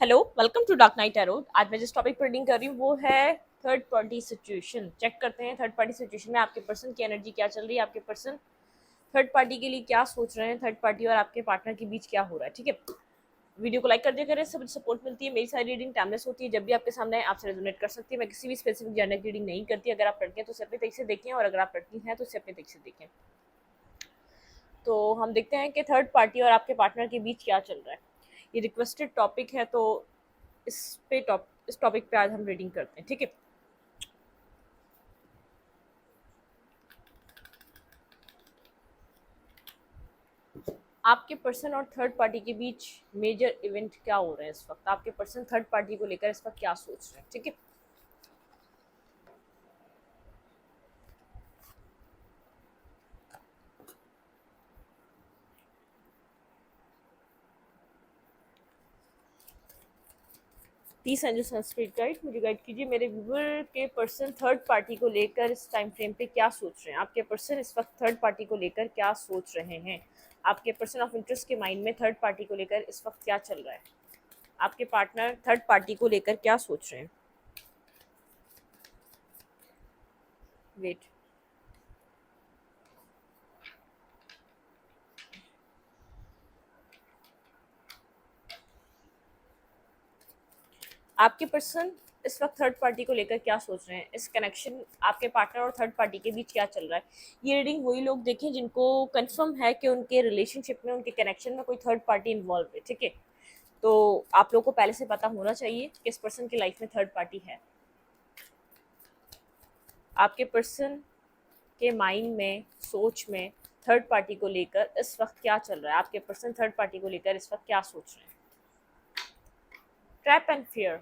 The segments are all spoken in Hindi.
Hello, welcome to dark night tarot. आज मैं जिस टॉपिक पर रीडिंग कर रही हूँ वो है थर्ड पार्टी सिचुएशन। चेक करते हैं थर्ड पार्टी सिचुएशन में आपके पर्सन की एनर्जी क्या चल रही है, आपके पर्सन थर्ड पार्टी के लिए क्या सोच रहे हैं, थर्ड पार्टी और आपके पार्टनर के बीच क्या हो रहा है। ठीक है, वीडियो को लाइक कर दिया करें, सब सपोर्ट मिलती है। मेरी सारी रीडिंग टाइमलेस होती है, जब भी आपके सामने है आपसे रेजोनेट कर सकती है। मैं किसी भी स्पेसिफिक जेंडर की रीडिंग नहीं करती। अगर आप लड़के हैं तो उसे अपने तरीके से देखें, और अगर आप लड़की हैं तो उसे अपने तरीके से देखें। तो हम देखते हैं कि थर्ड पार्टी और आपके पार्टनर के बीच क्या चल रहा है। ये रिक्वेस्टेड टॉपिक है, तो इस टॉपिक पे आज हम रीडिंग करते हैं। ठीक है, आपके पर्सन और थर्ड पार्टी के बीच मेजर इवेंट क्या हो रहे हैं इस वक्त। आपके पर्सन थर्ड पार्टी को लेकर इस वक्त क्या सोच रहे हैं। ठीक है, प्लीज एंजल संस्कृत गाइड मुझे गाइड कीजिए। मेरे व्यूवर के पर्सन थर्ड पार्टी को लेकर इस टाइम फ्रेम पे क्या सोच रहे हैं। आपके पर्सन इस वक्त थर्ड पार्टी को लेकर क्या सोच रहे हैं। आपके पर्सन ऑफ इंटरेस्ट के माइंड में थर्ड पार्टी को लेकर इस वक्त क्या चल रहा है। आपके पार्टनर थर्ड पार्टी को लेकर क्या सोच रहे हैं। वेट, आपके पर्सन इस वक्त थर्ड पार्टी को लेकर क्या सोच रहे हैं। इस कनेक्शन आपके पार्टनर और थर्ड पार्टी के बीच क्या चल रहा है। ये रीडिंग वही लोग देखें जिनको कंफर्म है कि उनके रिलेशनशिप में, उनके कनेक्शन में कोई थर्ड पार्टी इन्वॉल्व है। ठीक है, तो आप लोग को पहले से पता होना चाहिए कि इस पर्सन की लाइफ में थर्ड पार्टी है। आपके पर्सन के माइंड में, सोच में थर्ड पार्टी को लेकर इस वक्त क्या चल रहा है। आपके पर्सन थर्ड पार्टी को लेकर इस वक्त क्या सोच रहे हैं। Trap and fear,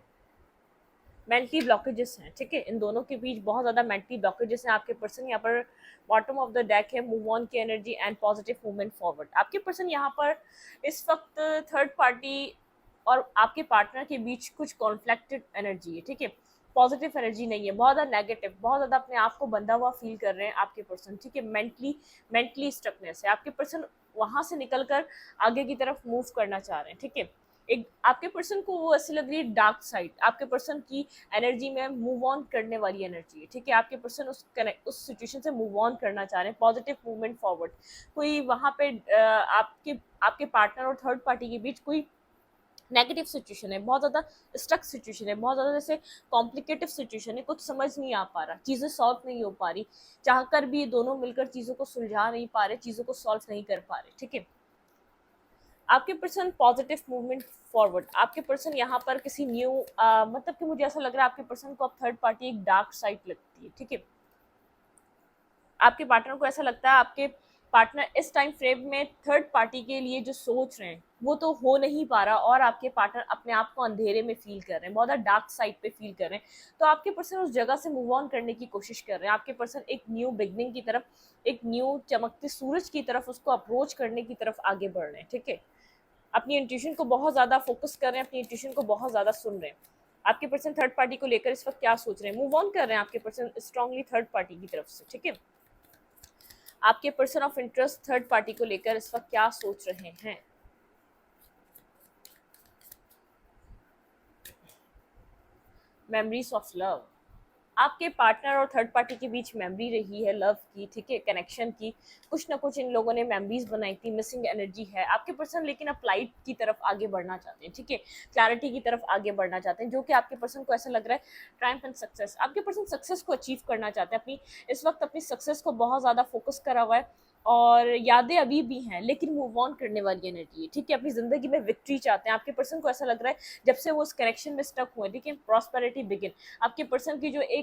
mentally blockages हैं। ठीक है, इन दोनों के बीच बहुत ज़्यादा मेंटली ब्लॉकेजेस हैं। आपके पर्सन यहाँ पर बॉटम ऑफ द डेक है, मूव ऑन की energy and positive movement forward. आपके पर्सन यहाँ पर इस वक्त थर्ड पार्टी और आपके पार्टनर के बीच कुछ कॉन्फ्लिक्टेड एनर्जी है। ठीक है, पॉजिटिव एनर्जी नहीं है, बहुत ज़्यादा नेगेटिव, बहुत ज़्यादा अपने आप को बंधा हुआ फील कर रहे हैं आपके पर्सन। ठीक है, मेंटली स्टकनेस है। आपके पर्सन वहाँ से निकल कर आगे की तरफ मूव करना चाह रहे हैं। ठीक है, एक आपके पर्सन को वो ऐसी लग रही है डार्क साइड। आपके पर्सन की एनर्जी में मूव ऑन करने वाली एनर्जी है। ठीक है, आपके पर्सन उस सिचुएशन से मूव ऑन करना चाह रहे हैं, पॉजिटिव मूवमेंट फॉरवर्ड। कोई वहाँ पे आपके आपके पार्टनर और थर्ड पार्टी के बीच कोई नेगेटिव सिचुएशन है, बहुत ज़्यादा स्टक सिचुएशन है, बहुत ज़्यादा जैसे कॉम्प्लिकेटिव सिचुएशन है, कुछ समझ नहीं आ पा रहा, चीज़ें सॉल्व नहीं हो पा रही, चाहकर भी दोनों मिलकर चीज़ों को सुलझा नहीं पा रहे, चीज़ों को सॉल्व नहीं कर पा रहे। ठीक है, आपके पर्सन पॉजिटिव मूवमेंट फॉरवर्ड। आपके पर्सन यहाँ पर किसी न्यू मतलब कि मुझे ऐसा लग रहा है आपके पर्सन को अब थर्ड पार्टी एक डार्क साइड लगती है। ठीक है, आपके पार्टनर को ऐसा लगता है आपके पार्टनर इस टाइम फ्रेम में थर्ड पार्टी के लिए जो सोच रहे हैं वो तो हो नहीं पा रहा, और आपके पार्टनर अपने आप को अंधेरे में फील कर रहे हैं, बहुत ज़्यादा डार्क साइड पे फील कर रहे हैं। तो आपके पर्सन उस जगह से मूव ऑन करने की कोशिश कर रहे हैं। आपके पर्सन एक न्यू बिगनिंग की तरफ, एक न्यू चमकते सूरज की तरफ, उसको अप्रोच करने की तरफ आगे बढ़ रहे हैं। ठीक है, अपनी इंट्यूशन को बहुत ज़्यादा फोकस कर रहे हैं, अपनी इंट्यूशन को बहुत ज़्यादा सुन रहे हैं। आपके पर्सन थर्ड पार्टी को लेकर इस वक्त क्या सोच रहे हैं, मूव ऑन कर रहे हैं आपके पर्सन स्ट्रांगली थर्ड पार्टी की तरफ से। ठीक है, आपके person of interest third party को लेकर इस वक्त क्या सोच रहे हैं। मेमोरीज ऑफ लव, आपके पार्टनर और थर्ड पार्टी के बीच मेमोरी रही है लव की। ठीक है, कनेक्शन की, कुछ ना कुछ इन लोगों ने मेमोरीज बनाई थी, मिसिंग एनर्जी है आपके पर्सन, लेकिन अब लाइट की तरफ आगे बढ़ना चाहते हैं। ठीक है, क्लैरिटी की तरफ आगे बढ़ना चाहते हैं, जो कि आपके पर्सन को ऐसा लग रहा है ट्रायम्फ एंड सक्सेस। आपके पर्सन सक्सेस को अचीव करना चाहते हैं, अपनी इस वक्त अपनी सक्सेस को बहुत ज़्यादा फोकस करा हुआ है, और यादें अभी भी हैं लेकिन मूव ऑन करने वाली एनर्जी है। ठीक है, अपनी ज़िंदगी में विक्ट्री चाहते हैं। आपके पर्सन को ऐसा लग रहा है जब से वो उस कनेक्शन में स्टक हुए, ठीक है, प्रॉस्पेरिटी बिगिन। आपके पर्सन की जो एक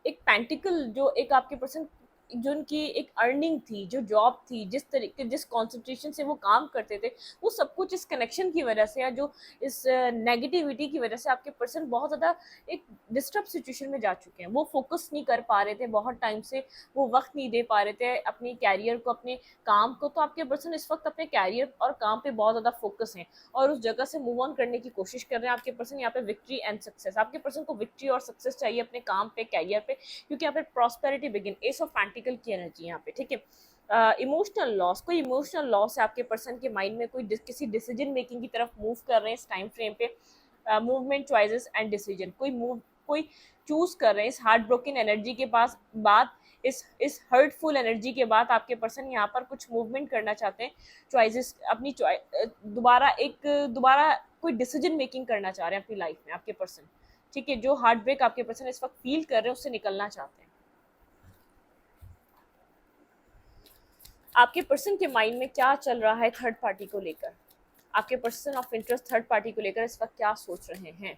पेंटिकल, जो एक आपके पर्सन, जो उनकी एक अर्निंग थी, जो जॉब थी, जिस तरीके जिस कंसंट्रेशन से वो काम करते थे, वो सब कुछ इस कनेक्शन की वजह से, या जो इस नेगेटिविटी की वजह से आपके पर्सन बहुत ज़्यादा एक डिस्टर्ब सिचुएशन में जा चुके हैं। वो फोकस नहीं कर पा रहे थे बहुत टाइम से, वो वक्त नहीं दे पा रहे थे अपने कैरियर को, अपने काम को। तो आपके पर्सन इस वक्त अपने कैरियर और काम पे बहुत ज़्यादा फोकस हैं, और उस जगह से मूव ऑन करने की कोशिश कर रहे हैं। आपके पर्सन यहाँ पे विक्ट्री एंड सक्सेस, आपके पर्सन को विक्ट्री और सक्सेस चाहिए अपने काम पे, कैरियर पे, क्योंकि यहाँ पे prosperity begin, S of pentacle की एनर्जी यहाँ पे। ठीक है, इमोशनल लॉस, कोई इमोशनल लॉस है आपके पर्सन के माइंड में, कोई किसी डिसीजन मेकिंग की तरफ मूव कर रहे हैं इस टाइम फ्रेम पे, मूवमेंट चॉइसेस एंड डिसीजन, कोई चूज कर रहे हैं इस हार्ट ब्रोकन एनर्जी के पास बाद, इस हर्टफुल एनर्जी के बाद आपके पर्सन यहाँ पर कुछ मूवमेंट करना चाहते हैं, चॉइसेस अपनी दोबारा कोई डिसीजन मेकिंग करना चाह रहे हैं अपनी लाइफ में आपके पर्सन, ठीक है, जो हार्ट ब्रेक आपके पर्सन इस वक्त फील कर रहे हैं उससे निकलना चाहते हैं। आपके पर्सन के माइंड में क्या चल रहा है थर्ड पार्टी को लेकर, आपके person of interest third party को लेकर इस वक्त क्या सोच रहे हैं।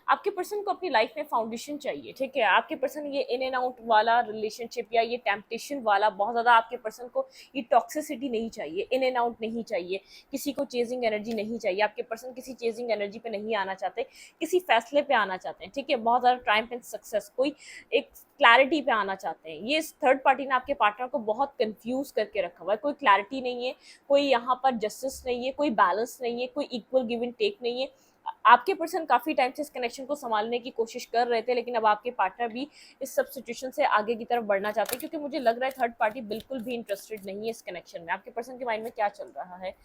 आपके पर्सन को अपनी लाइफ में फाउंडेशन चाहिए, ठीक है, आपके पर्सन ये इन एंड आउट वाला रिलेशनशिप या ये टेम्पटेशन वाला बहुत ज़्यादा आपके पर्सन को ये टॉक्सिसिटी नहीं चाहिए, इन एंड आउट नहीं चाहिए, किसी को चेजिंग एनर्जी नहीं चाहिए, आपके पर्सन किसी चेजिंग एनर्जी पे नहीं आना चाहते, किसी फैसले पे आना चाहते हैं, ठीक है, बहुत ज़्यादा टाइम एंड सक्सेस, कोई एक क्लैरिटी पे आना चाहते हैं। ये थर्ड पार्टी ने आपके पार्टनर को बहुत कंफ्यूज करके रखा हुआ है, कोई क्लैरिटी नहीं है, कोई यहाँ पर जस्टिस नहीं है, कोई बैलेंस नहीं है, कोई इक्वल गिव एंड टेक नहीं है। आपके पर्सन काफी टाइम से इस कनेक्शन को संभालने की कोशिश कर रहे थे, लेकिन अब आपके पार्टनर भी इस सब सिचुएशन से आगे की तरफ बढ़ना चाहते हैं, क्योंकि मुझे लग रहा है थर्ड पार्टी बिल्कुल भी इंटरेस्टेड नहीं है इस कनेक्शन में। आपके पर्सन के माइंड में क्या चल रहा है,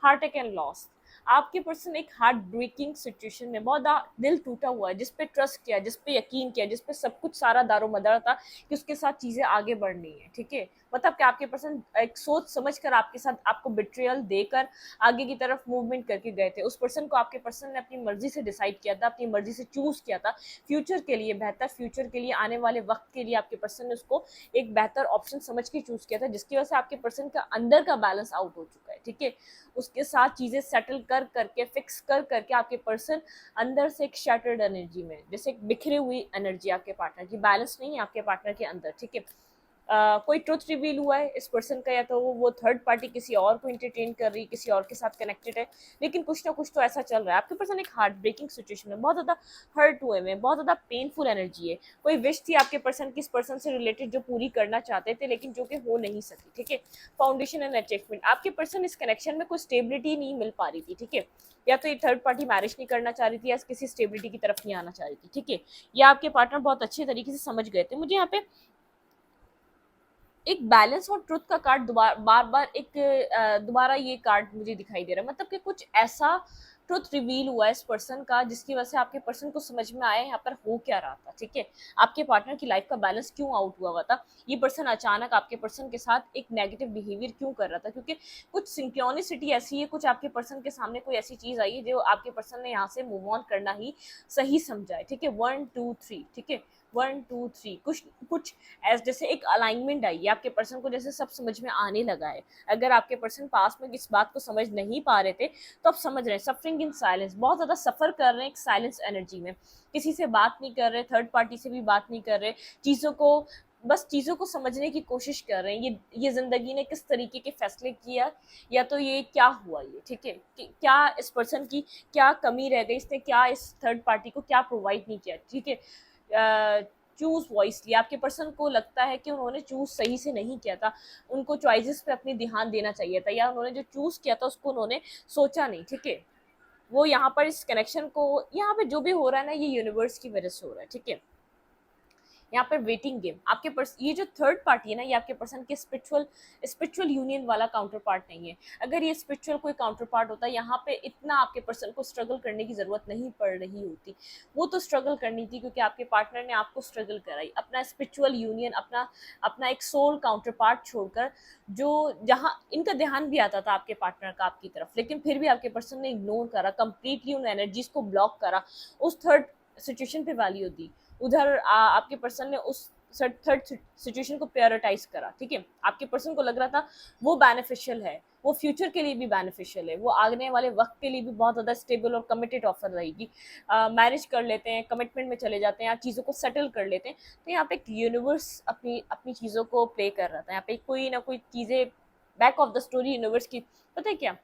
हार्ट अटैक एंड लॉस, आपके पर्सन एक हार्ट ब्रेकिंग सिचुएशन में बहुत दिल टूटा हुआ है, जिस पे ट्रस्ट किया, जिस पे यकीन किया, जिस पे सब कुछ सारा दारोमदार था कि उसके साथ चीजें आगे बढ़नी है, ठीक है, मतलब कि आपके पर्सन एक सोच समझ कर आपके साथ आपको बिट्रियल देकर आगे की तरफ मूवमेंट करके गए थे। उस पर्सन को आपके पर्सन ने अपनी मर्जी से डिसाइड किया था, अपनी मर्जी से चूज किया था, फ्यूचर के लिए, बेहतर फ्यूचर के लिए, आने वाले वक्त के लिए आपके पर्सन ने उसको एक बेहतर ऑप्शन समझ के चूज किया था, जिसकी वजह से आपके पर्सन का अंदर का बैलेंस आउट हो चुका है, ठीक है, उसके साथ चीजें सेटल कर करके, फिक्स कर करके आपके पर्सन अंदर से एक शैटर्ड एनर्जी में, जैसे एक बिखरी हुई एनर्जी आपके पार्टनर की, बैलेंस नहीं है आपके पार्टनर के अंदर, ठीक है। कोई ट्रुथ रिवील हुआ है इस पर्सन का, या तो वो थर्ड पार्टी किसी और को इंटरटेन कर रही है, किसी और के साथ कनेक्टेड है, लेकिन कुछ ना कुछ तो ऐसा चल रहा है। आपके पर्सन एक हार्ट ब्रेकिंग सिचुएशन में, बहुत ज्यादा हर्ट हुए में, बहुत ज्यादा पेनफुल एनर्जी है, कोई विश थी आपके पर्सन की इस पर्सन से रिलेटेड जो पूरी करना चाहते थे, लेकिन जो कि हो नहीं सकी, ठीक है, फाउंडेशन एंड अचीवमेंट, आपके पर्सन इस कनेक्शन में कोई स्टेबिलिटी नहीं मिल पा रही थी, ठीक है, या तो ये थर्ड पार्टी मैरिज नहीं करना चाह रही थी, या किसी स्टेबिलिटी की तरफ नहीं आना चाह रही थी, ठीक है, या आपके पार्टनर बहुत अच्छे तरीके से समझ गए थे। मुझे यहाँ पे एक बैलेंस और ट्रुथ का कार्ड दोबारा बार बार एक दोबारा ये कार्ड मुझे दिखाई दे रहा है, मतलब कि कुछ ऐसा ट्रुथ रिवील हुआ है इस पर्सन का जिसकी वजह से आपके पर्सन को समझ में आया यहाँ पर हो क्या रहा था, ठीक है, आपके पार्टनर की लाइफ का बैलेंस क्यों आउट हुआ था, ये पर्सन अचानक आपके पर्सन के साथ एक नेगेटिव बिहेवियर क्यों कर रहा था, क्योंकि कुछ सिंक्रोनिसिटी ऐसी है, कुछ आपके पर्सन के सामने कोई ऐसी चीज आई है जो आपके पर्सन ने यहाँ से मूव ऑन करना ही सही समझा है, ठीक है, 1 2 3, ठीक है, 1 2 3, कुछ कुछ जैसे एक अलाइनमेंट आई है आपके पर्सन को, जैसे सब समझ में आने लगा है। अगर आपके पर्सन पास में इस बात को समझ नहीं पा रहे थे तो अब समझ रहे हैं, सफरिंग इन साइलेंस, बहुत ज्यादा सफर कर रहे हैं एक साइलेंस एनर्जी में, किसी से बात नहीं कर रहे, थर्ड पार्टी से भी बात नहीं कर रहे, चीजों को बस चीजों को समझने की कोशिश कर रहे हैं, ये जिंदगी ने किस तरीके के फैसले किया, या तो ये क्या हुआ, ये ठीक है, क्या इस पर्सन की क्या कमी रह गई, इसने क्या इस थर्ड पार्टी को क्या प्रोवाइड नहीं किया, ठीक है, चूज वॉइसली, आपके पर्सन को लगता है कि उन्होंने चूज सही से नहीं किया था, उनको चॉइसेस पे अपनी ध्यान देना चाहिए था, या उन्होंने जो चूज किया था उसको उन्होंने सोचा नहीं, ठीक है, वो यहाँ पर इस कनेक्शन को, यहाँ पे जो भी हो रहा है ना ये यूनिवर्स की वजह से हो रहा है, ठीक है, यहाँ पर वेटिंग गेम, आपके ये जो थर्ड पार्टी है ना, ये आपके पर्सन के स्पिरिचुअल यूनियन वाला काउंटर पार्ट नहीं है। अगर ये स्पिरिचुअल कोई काउंटर पार्ट होता, यहाँ पे इतना आपके पर्सन को स्ट्रगल करने की जरूरत नहीं पड़ रही होती, वो तो स्ट्रगल करनी थी क्योंकि आपके पार्टनर ने आपको स्ट्रगल कराई, अपना स्पिरिचुअल यूनियन, अपना अपना एक सोल काउंटर पार्ट छोड़कर, जो जहाँ इनका ध्यान भी आता था आपके पार्टनर का आपकी तरफ, लेकिन फिर भी आपके पर्सन ने इग्नोर करा, कंप्लीटली उन एनर्जीज को ब्लॉक करा, उस थर्ड सिचुएशन पे वैल्यू दी, उधर आपके पर्सन ने उस थर्ड सिचुएशन को प्रायोरिटाइज करा, ठीक है, आपके पर्सन को लग रहा था वो बेनिफिशियल है, वो फ्यूचर के लिए भी बेनिफिशियल है, वो आने वाले वक्त के लिए भी बहुत ज़्यादा स्टेबल और कमिटेड ऑफर रहेगी, मैरिज कर लेते हैं, कमिटमेंट में चले जाते हैं, चीज़ों को सेटल कर लेते हैं, तो यहाँ पे एक यूनिवर्स अपनी अपनी चीज़ों को प्ले कर रहा था, यहाँ पे कोई ना कोई चीज़ें back of the story universe की, पता है क्या,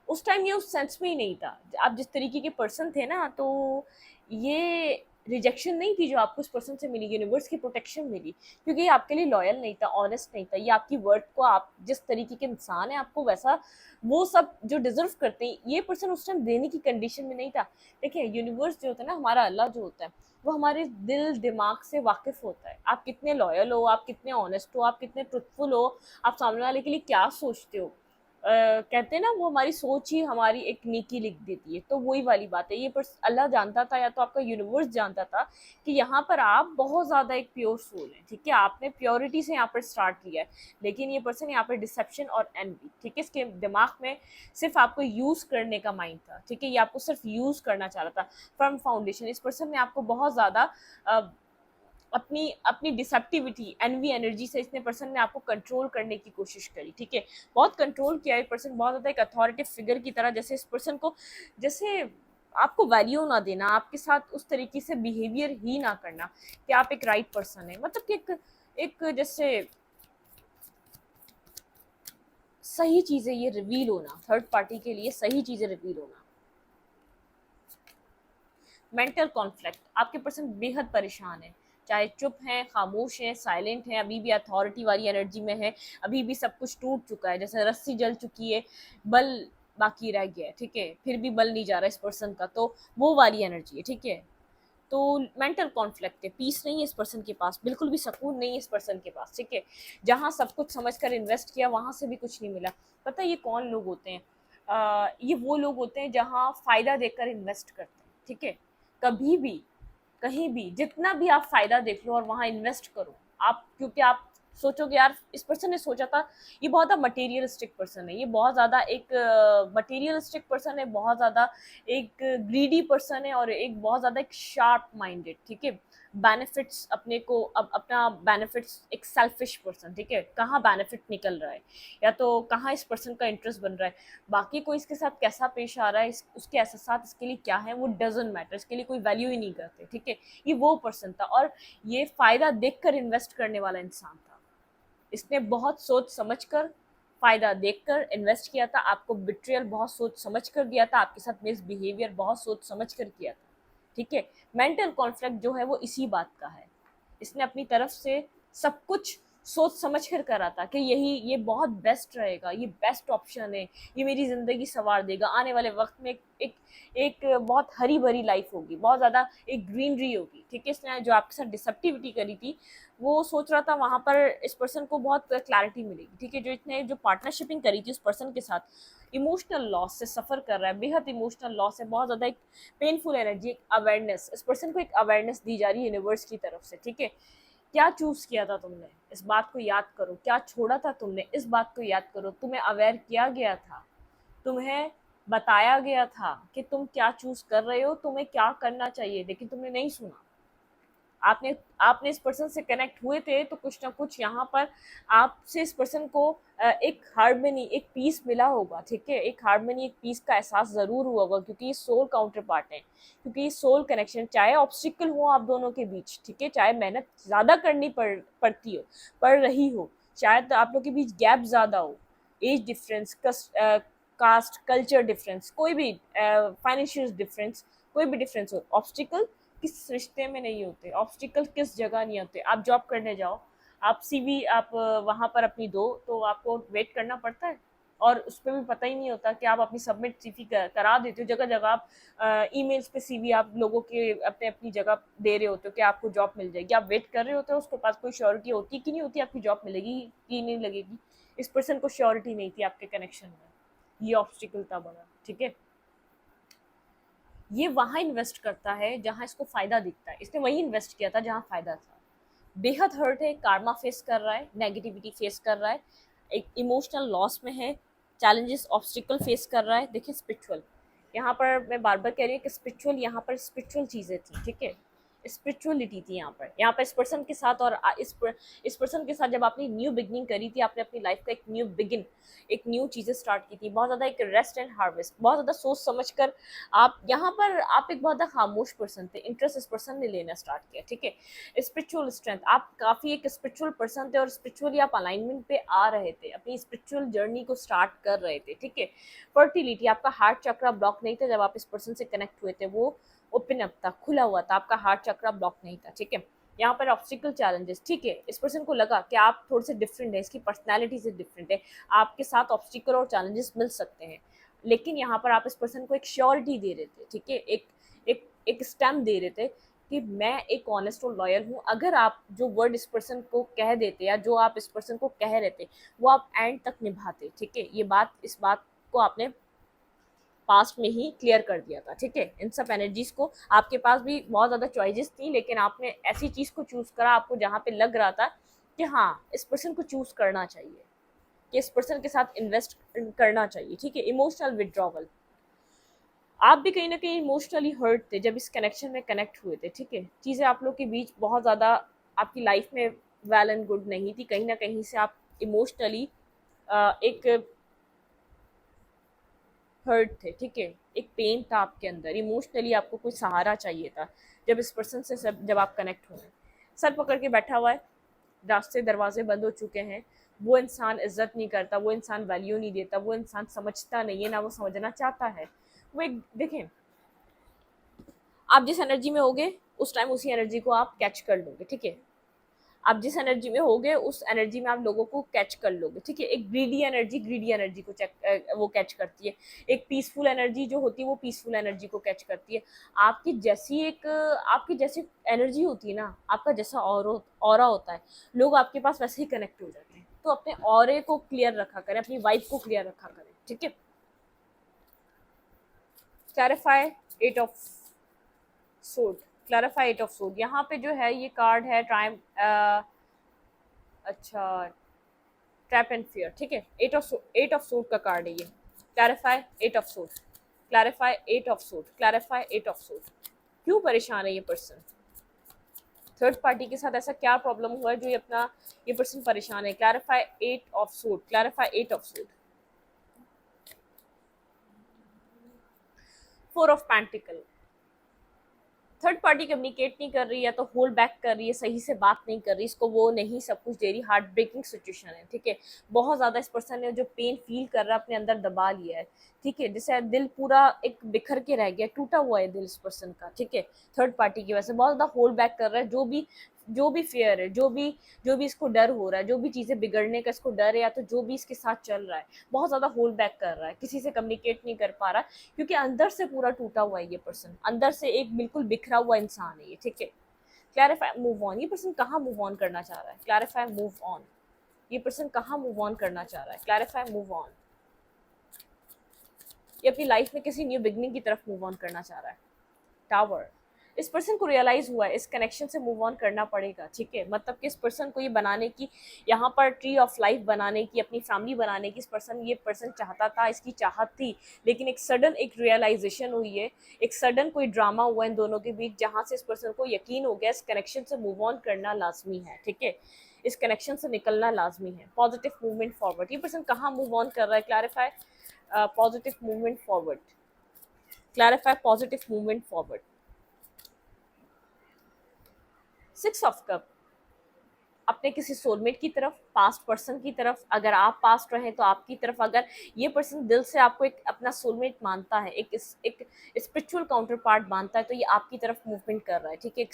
उस टाइम ये उस सेंस में ही नहीं था, आप जिस तरीके के पर्सन थे ना, तो ये रिजेक्शन नहीं थी जो आपको उस पर्सन से मिली, यूनिवर्स की प्रोटेक्शन मिली, क्योंकि ये आपके लिए लॉयल नहीं था, ऑनेस्ट नहीं था, ये आपकी वर्थ को, आप जिस तरीके के इंसान है आपको वैसा वो सब जो डिजर्व करते हैं ये पर्सन उस टाइम देने की कंडीशन में नहीं था। देखिए यूनिवर्स जो होता है ना, हमारा अल्लाह जो होता है, वो हमारे दिल दिमाग से वाकिफ होता है। आप कितने लॉयल हो, आप कितने ऑनेस्ट हो, आप कितने ट्रुथफुल हो, आप सामने वाले के लिए क्या सोचते हो, कहते हैं ना वो हमारी सोच ही हमारी एक नेकी लिख देती है। तो वही वाली बात है, ये पर अल्लाह जानता था या तो आपका यूनिवर्स जानता था कि यहाँ पर आप बहुत ज़्यादा एक प्योर सोल है, ठीक है, आपने प्योरिटी से यहाँ पर स्टार्ट किया है, लेकिन ये पर्सन यहाँ पर डिसेप्शन और एनवी, ठीक है, इसके दिमाग में सिर्फ आपको यूज़ करने का माइंड था, ठीक है, ये आपको सिर्फ यूज़ करना चाह रहा था। फ्रॉम फाउंडेशन इस पर्सन ने आपको बहुत ज़्यादा अपनी अपनी डिसेप्टिविटी एनवी एनर्जी से इसने पर्सन ने आपको कंट्रोल करने की कोशिश करी, ठीक है, बहुत कंट्रोल किया है पर्सन, बहुत ज़्यादा एक अथॉरिटी फिगर की तरह, जैसे इस पर्सन को जैसे आपको वैल्यू ना देना, आपके साथ उस तरीके से बिहेवियर ही ना करना कि आप एक राइट पर्सन है, मतलब कि एक जैसे सही चीज़ें ये रिवील होना, थर्ड पार्टी के लिए सही चीज़ें रिवील होना। मेंटल कॉन्फ्लिक्ट, आपके पर्सन बेहद परेशान है, चाहे चुप हैं, खामोश हैं, साइलेंट हैं, अभी भी अथॉरिटी वाली एनर्जी में है, अभी भी सब कुछ टूट चुका है, जैसे रस्सी जल चुकी है, बल बाकी रह गया है, ठीक है, फिर भी बल नहीं जा रहा इस पर्सन का, तो वो वाली एनर्जी है, ठीक है। तो मेंटल कॉन्फ्लिक्ट है, पीस नहीं है इस पर्सन के पास, बिल्कुल भी सुकून नहीं है इस पर्सन के पास, ठीक है, जहाँ सब कुछ समझ कर इन्वेस्ट किया वहाँ से भी कुछ नहीं मिला। पता है ये कौन लोग होते हैं? ये वो लोग होते हैं जहाँ फ़ायदा देकर इन्वेस्ट करते हैं, ठीक है, कभी भी कहीं भी जितना भी आप फ़ायदा देख लो और वहाँ इन्वेस्ट करो आप, क्योंकि आप सोचोगे यार इस पर्सन ने सोचा था, ये बहुत ज़्यादा मटेरियलिस्टिक पर्सन है, ये बहुत ज़्यादा एक मटेरियलिस्टिक पर्सन है, बहुत ज़्यादा एक ग्रीडी पर्सन है, और एक बहुत ज़्यादा एक शार्प माइंडेड, ठीक है, बेनिफिट्स अपने को अब अपना बेनिफिट्स, एक सेल्फिश पर्सन, ठीक है, कहाँ बेनिफिट निकल रहा है या तो कहाँ इस पर्सन का इंटरेस्ट बन रहा है, बाकी कोई इसके साथ कैसा पेश आ रहा है, उसके एहसास इसके लिए क्या है वो डजंट मैटर, इसके लिए कोई वैल्यू ही नहीं करते, ठीक है, ये वो पर्सन था, और ये फ़ायदा देखकर इन्वेस्ट करने वाला इंसान था, इसने बहुत सोच समझ कर फ़ायदा देखकर इन्वेस्ट किया था, आपको बिट्रियल बहुत सोच समझ कर दिया था, आपके साथ मिस बिहेवियर बहुत सोच समझ कर किया था, ठीक है। मेंटल कॉन्फ्लिक्ट जो है वो इसी बात का है, इसने अपनी तरफ से सब कुछ सोच समझ कर करा था कि ये बहुत बेस्ट रहेगा, ये बेस्ट ऑप्शन है, ये मेरी ज़िंदगी संवार देगा, आने वाले वक्त में एक एक बहुत हरी भरी लाइफ होगी, बहुत ज़्यादा एक ग्रीनरी होगी, ठीक है। इसने जो आपके साथ डिसेप्टिविटी करी थी वो सोच रहा था वहाँ पर इस पर्सन को बहुत क्लैरिटी मिलेगी, ठीक है, जो इसने जो पार्टनरशिपिंग करी थी उस पर्सन के साथ इमोशनल लॉस से सफ़र कर रहा है, बेहद इमोशनल लॉस है, बहुत ज़्यादा एक पेनफुल एनर्जी, एक अवेयरनेस, इस पर्सन को एक अवेयरनेस दी जा रही है यूनिवर्स की तरफ से, ठीक है। क्या चूज़ किया था तुमने, इस बात को याद करो, क्या छोड़ा था तुमने, इस बात को याद करो, तुम्हें अवेयर किया गया था, तुम्हें बताया गया था कि तुम क्या चूज़ कर रहे हो, तुम्हें क्या करना चाहिए, लेकिन तुमने नहीं सुना। आपने आपने इस पर्सन से कनेक्ट हुए थे तो कुछ ना कुछ यहाँ पर आपसे इस पर्सन को एक हार्मनी, एक पीस मिला होगा, ठीक है, एक हार्मनी, एक पीस का एहसास ज़रूर हुआ होगा, क्योंकि ये सोल काउंटर पार्ट है, क्योंकि ये सोल कनेक्शन, चाहे ऑब्स्टिकल हो आप दोनों के बीच, ठीक है, चाहे मेहनत ज़्यादा करनी पड़ती हो, पड़ रही हो, शायद आप लोग के बीच गैप ज़्यादा हो, age difference, caste culture difference, कोई भी फाइनेंशियल डिफरेंस, कोई भी डिफरेंस हो, ऑब्स्टिकल किस रिश्ते में नहीं होते, ऑब्स्टिकल किस जगह नहीं होते। आप जॉब करने जाओ, आप सीवी आप वहाँ पर अपनी दो तो आपको वेट करना पड़ता है, और उस पर भी पता ही नहीं होता कि आप अपनी सबमिट सीवी करा देते हो, जगह जगह आप ईमेल्स पे सीवी आप लोगों के अपने अपनी जगह दे रहे होते हो कि आपको जॉब मिल जाएगी, आप वेट कर रहे होते हो, उसके पास कोई श्योरिटी होती कि नहीं होती आपकी जॉब मिलेगी कि नहीं लगेगी, इस पर्सन को श्योरिटी नहीं थी आपके कनेक्शन में, ये ऑब्स्टिकल था बड़ा, ठीक है। ये वहाँ इन्वेस्ट करता है जहाँ इसको फ़ायदा दिखता है, इसने वही इन्वेस्ट किया था जहाँ फ़ायदा था, बेहद हर्ट है, कार्मा फेस कर रहा है, नेगेटिविटी फेस कर रहा है, एक इमोशनल लॉस में है, चैलेंजेस ऑब्स्टिकल फेस कर रहा है। देखिए स्पिरिचुअल, यहाँ पर मैं बार बार कह रही हूँ कि स्पिरिचुअल, यहाँ पर स्पिरिचुअल चीज़ें थी, ठीक है, स्पिरिचुअलिटी थी यहाँ पर इस पर्सन के साथ, और इस पर्सन के साथ जब आपने न्यू बिगनिंग करी थी, आपने अपनी लाइफ का एक न्यू बिगिन, एक न्यू चीज़ें स्टार्ट की थी, बहुत ज़्यादा एक रेस्ट एंड हार्वेस्ट, बहुत ज़्यादा सोच समझ कर आप यहाँ पर, आप एक बहुत ज़्यादा खामोश पर्सन थे, इंटरेस्ट इस पर्सन ने लेना स्टार्ट किया, ठीक है। स्पिरिचुअल स्ट्रेंथ, आप काफ़ी एक स्पिरिचुअल पर्सन थे, और स्पिरिचुअली आप अलाइनमेंट पे आ रहे थे, अपनी स्पिरिचुअल जर्नी को स्टार्ट कर रहे थे, ठीक है। फर्टिलिटी, आपका हार्ट चक्रा ब्लॉक नहीं था जब आप इस पर्सन से कनेक्ट हुए थे, वो ओपन अप था, खुला हुआ था, आपका हार्ट चक्रा ब्लॉक नहीं था, ठीक है। यहाँ पर ऑब्स्टिकल चैलेंजेस, ठीक है, इस पर्सन को लगा कि आप थोड़े से डिफरेंट है, इसकी पर्सनैलिटी से डिफरेंट है, आपके साथ ऑब्स्टिकल और चैलेंजेस मिल सकते हैं, लेकिन यहाँ पर आप इस पर्सन को एक श्योरिटी दे रहे थे, ठीक है, एक स्टैम्प दे रहे थे कि मैं एक ऑनेस्ट और लॉयल हूँ। अगर आप जो वर्ड इस पर्सन को कह देते या जो आप इस पर्सन को कह रहे थे वो आप एंड तक निभाते, ठीक है, ये बात, इस बात को आपने पास्ट में ही क्लियर कर दिया था, ठीक है। इन सब एनर्जीज को, आपके पास भी बहुत ज़्यादा चॉइसेस थी, लेकिन आपने ऐसी चीज़ को चूज़ करा आपको जहाँ पे लग रहा था कि हाँ इस पर्सन को चूज़ करना चाहिए, कि इस पर्सन के साथ इन्वेस्ट करना चाहिए, ठीक है। इमोशनल विड्रॉवल, आप भी कहीं ना कहीं इमोशनली हर्ट थे जब इस कनेक्शन में कनेक्ट हुए थे, ठीक है। चीज़ें आप लोग के बीच बहुत ज़्यादा आपकी लाइफ में वेल एंड गुड नहीं थी, कहीं ना कहीं से आप इमोशनली एक हर्ट थे, ठीक है, एक पेन था आपके अंदर, इमोशनली आपको कोई सहारा चाहिए था जब इस पर्सन से सब जब आप कनेक्ट हुए। सर पकड़ के बैठा हुआ है, रास्ते दरवाजे बंद हो चुके हैं, वो इंसान इज्जत नहीं करता, वो इंसान वैल्यू नहीं देता, वो इंसान समझता नहीं है, ना वो समझना चाहता है। वो एक देखें, आप जिस एनर्जी में होगे उस टाइम उसी एनर्जी को आप कैच कर लोगे, ठीक है। आप जिस एनर्जी में होगे उस एनर्जी में आप लोगों को कैच कर लोगे, ठीक है। एक ग्रीडी एनर्जी को वो कैच करती है, एक पीसफुल एनर्जी जो होती है वो पीसफुल एनर्जी को कैच करती है। आपकी जैसी एनर्जी होती है ना, आपका जैसा ऑरा होता है, लोग आपके पास वैसे ही कनेक्ट हो जाते हैं। तो अपने ऑरे को क्लियर रखा करें, अपनी वाइब को क्लियर रखा करें, ठीक है। क्लैरिफाई एट ऑफ सोड, क्लैरिफाई एट ऑफ सोड, यहाँ पे जो है ये कार्ड है टाइम, अच्छा, ट्रैप एंड फियर, ठीक है। एट ऑफ सोड का कार्ड है ये। क्लैरिफाई एट ऑफ सोड, क्लैरिफाई एट ऑफ सोड, क्लैरिफाई एट ऑफ सोड। क्यों परेशान है ये पर्सन? थर्ड पार्टी के साथ ऐसा क्या प्रॉब्लम हुआ है जो ये पर्सन परेशान है? क्लैरिफाई एट ऑफ सोड, क्लैरिफाई एट ऑफ सोड। Four of pentacle, third party communicate नहीं कर रही है तो होल्ड बैक कर रही है, सही से बात नहीं कर रही, इसको वो नहीं सब कुछ दे रही, हार्ट ब्रेकिंग सिचुएशन है, ठीक है। बहुत ज़्यादा इस पर्सन ने जो पेन फील कर रहा है अपने अंदर दबा लिया है, ठीक है, जैसे दिल पूरा एक बिखर के रह गया, टूटा हुआ है दिल इस पर्सन का, ठीक है। थर्ड पार्टी की वजह से बहुत ज़्यादा होल्ड बैक कर रहा है, जो भी फेयर है, जो भी इसको डर हो रहा है, जो भी चीज़ें बिगड़ने का इसको डर है, या तो जो भी इसके साथ चल रहा है, बहुत ज़्यादा होल्ड बैक कर रहा है, किसी से कम्युनिकेट नहीं कर पा रहा, क्योंकि अंदर से पूरा टूटा हुआ है ये पर्सन, अंदर से एक बिल्कुल बिखरा हुआ इंसान है ये, ठीक है। क्लैरिफाई मूव ऑन, ये पर्सन कहाँ मूव ऑन करना चाह रहा है? क्लैरिफाई मूव ऑन, ये पर्सन कहाँ मूव ऑन करना चाह रहा है? क्लैरिफाई मूव ऑन, ये अपनी लाइफ में किसी न्यू बिगनिंग की तरफ मूव ऑन करना चाह रहा है। टावर, इस पर्सन को रियलाइज हुआ है इस कनेक्शन से मूव ऑन करना पड़ेगा, ठीक है। मतलब कि इस पर्सन को ये बनाने की, यहाँ पर ट्री ऑफ लाइफ बनाने की, अपनी फैमिली बनाने की ये पर्सन चाहता था, इसकी चाहत थी, लेकिन एक सडन एक रियलाइजेशन हुई है, एक सडन कोई ड्रामा हुआ इन दोनों के बीच, जहाँ से इस पर्सन को यकीन हो गया इस कनेक्शन से मूव ऑन करना लाजमी है, ठीक है, इस कनेक्शन से निकलना लाजमी है। पॉजिटिव मूवमेंट फॉरवर्ड, ये पर्सन कहाँ मूव ऑन कर रहा है? Clarify positive movement forward, clarify positive movement forward. Six of cup, अपने किसी सोलमेट की तरफ, पास्ट पर्सन की तरफ, अगर आप पास्ट रहे तो आपकी तरफ, अगर ये पर्सन दिल से आपको एक अपना सोलमेट मानता है, एक स्पिरिचुअल काउंटर पार्ट मानता है, तो ये आपकी तरफ मूवमेंट कर रहा है, ठीक है।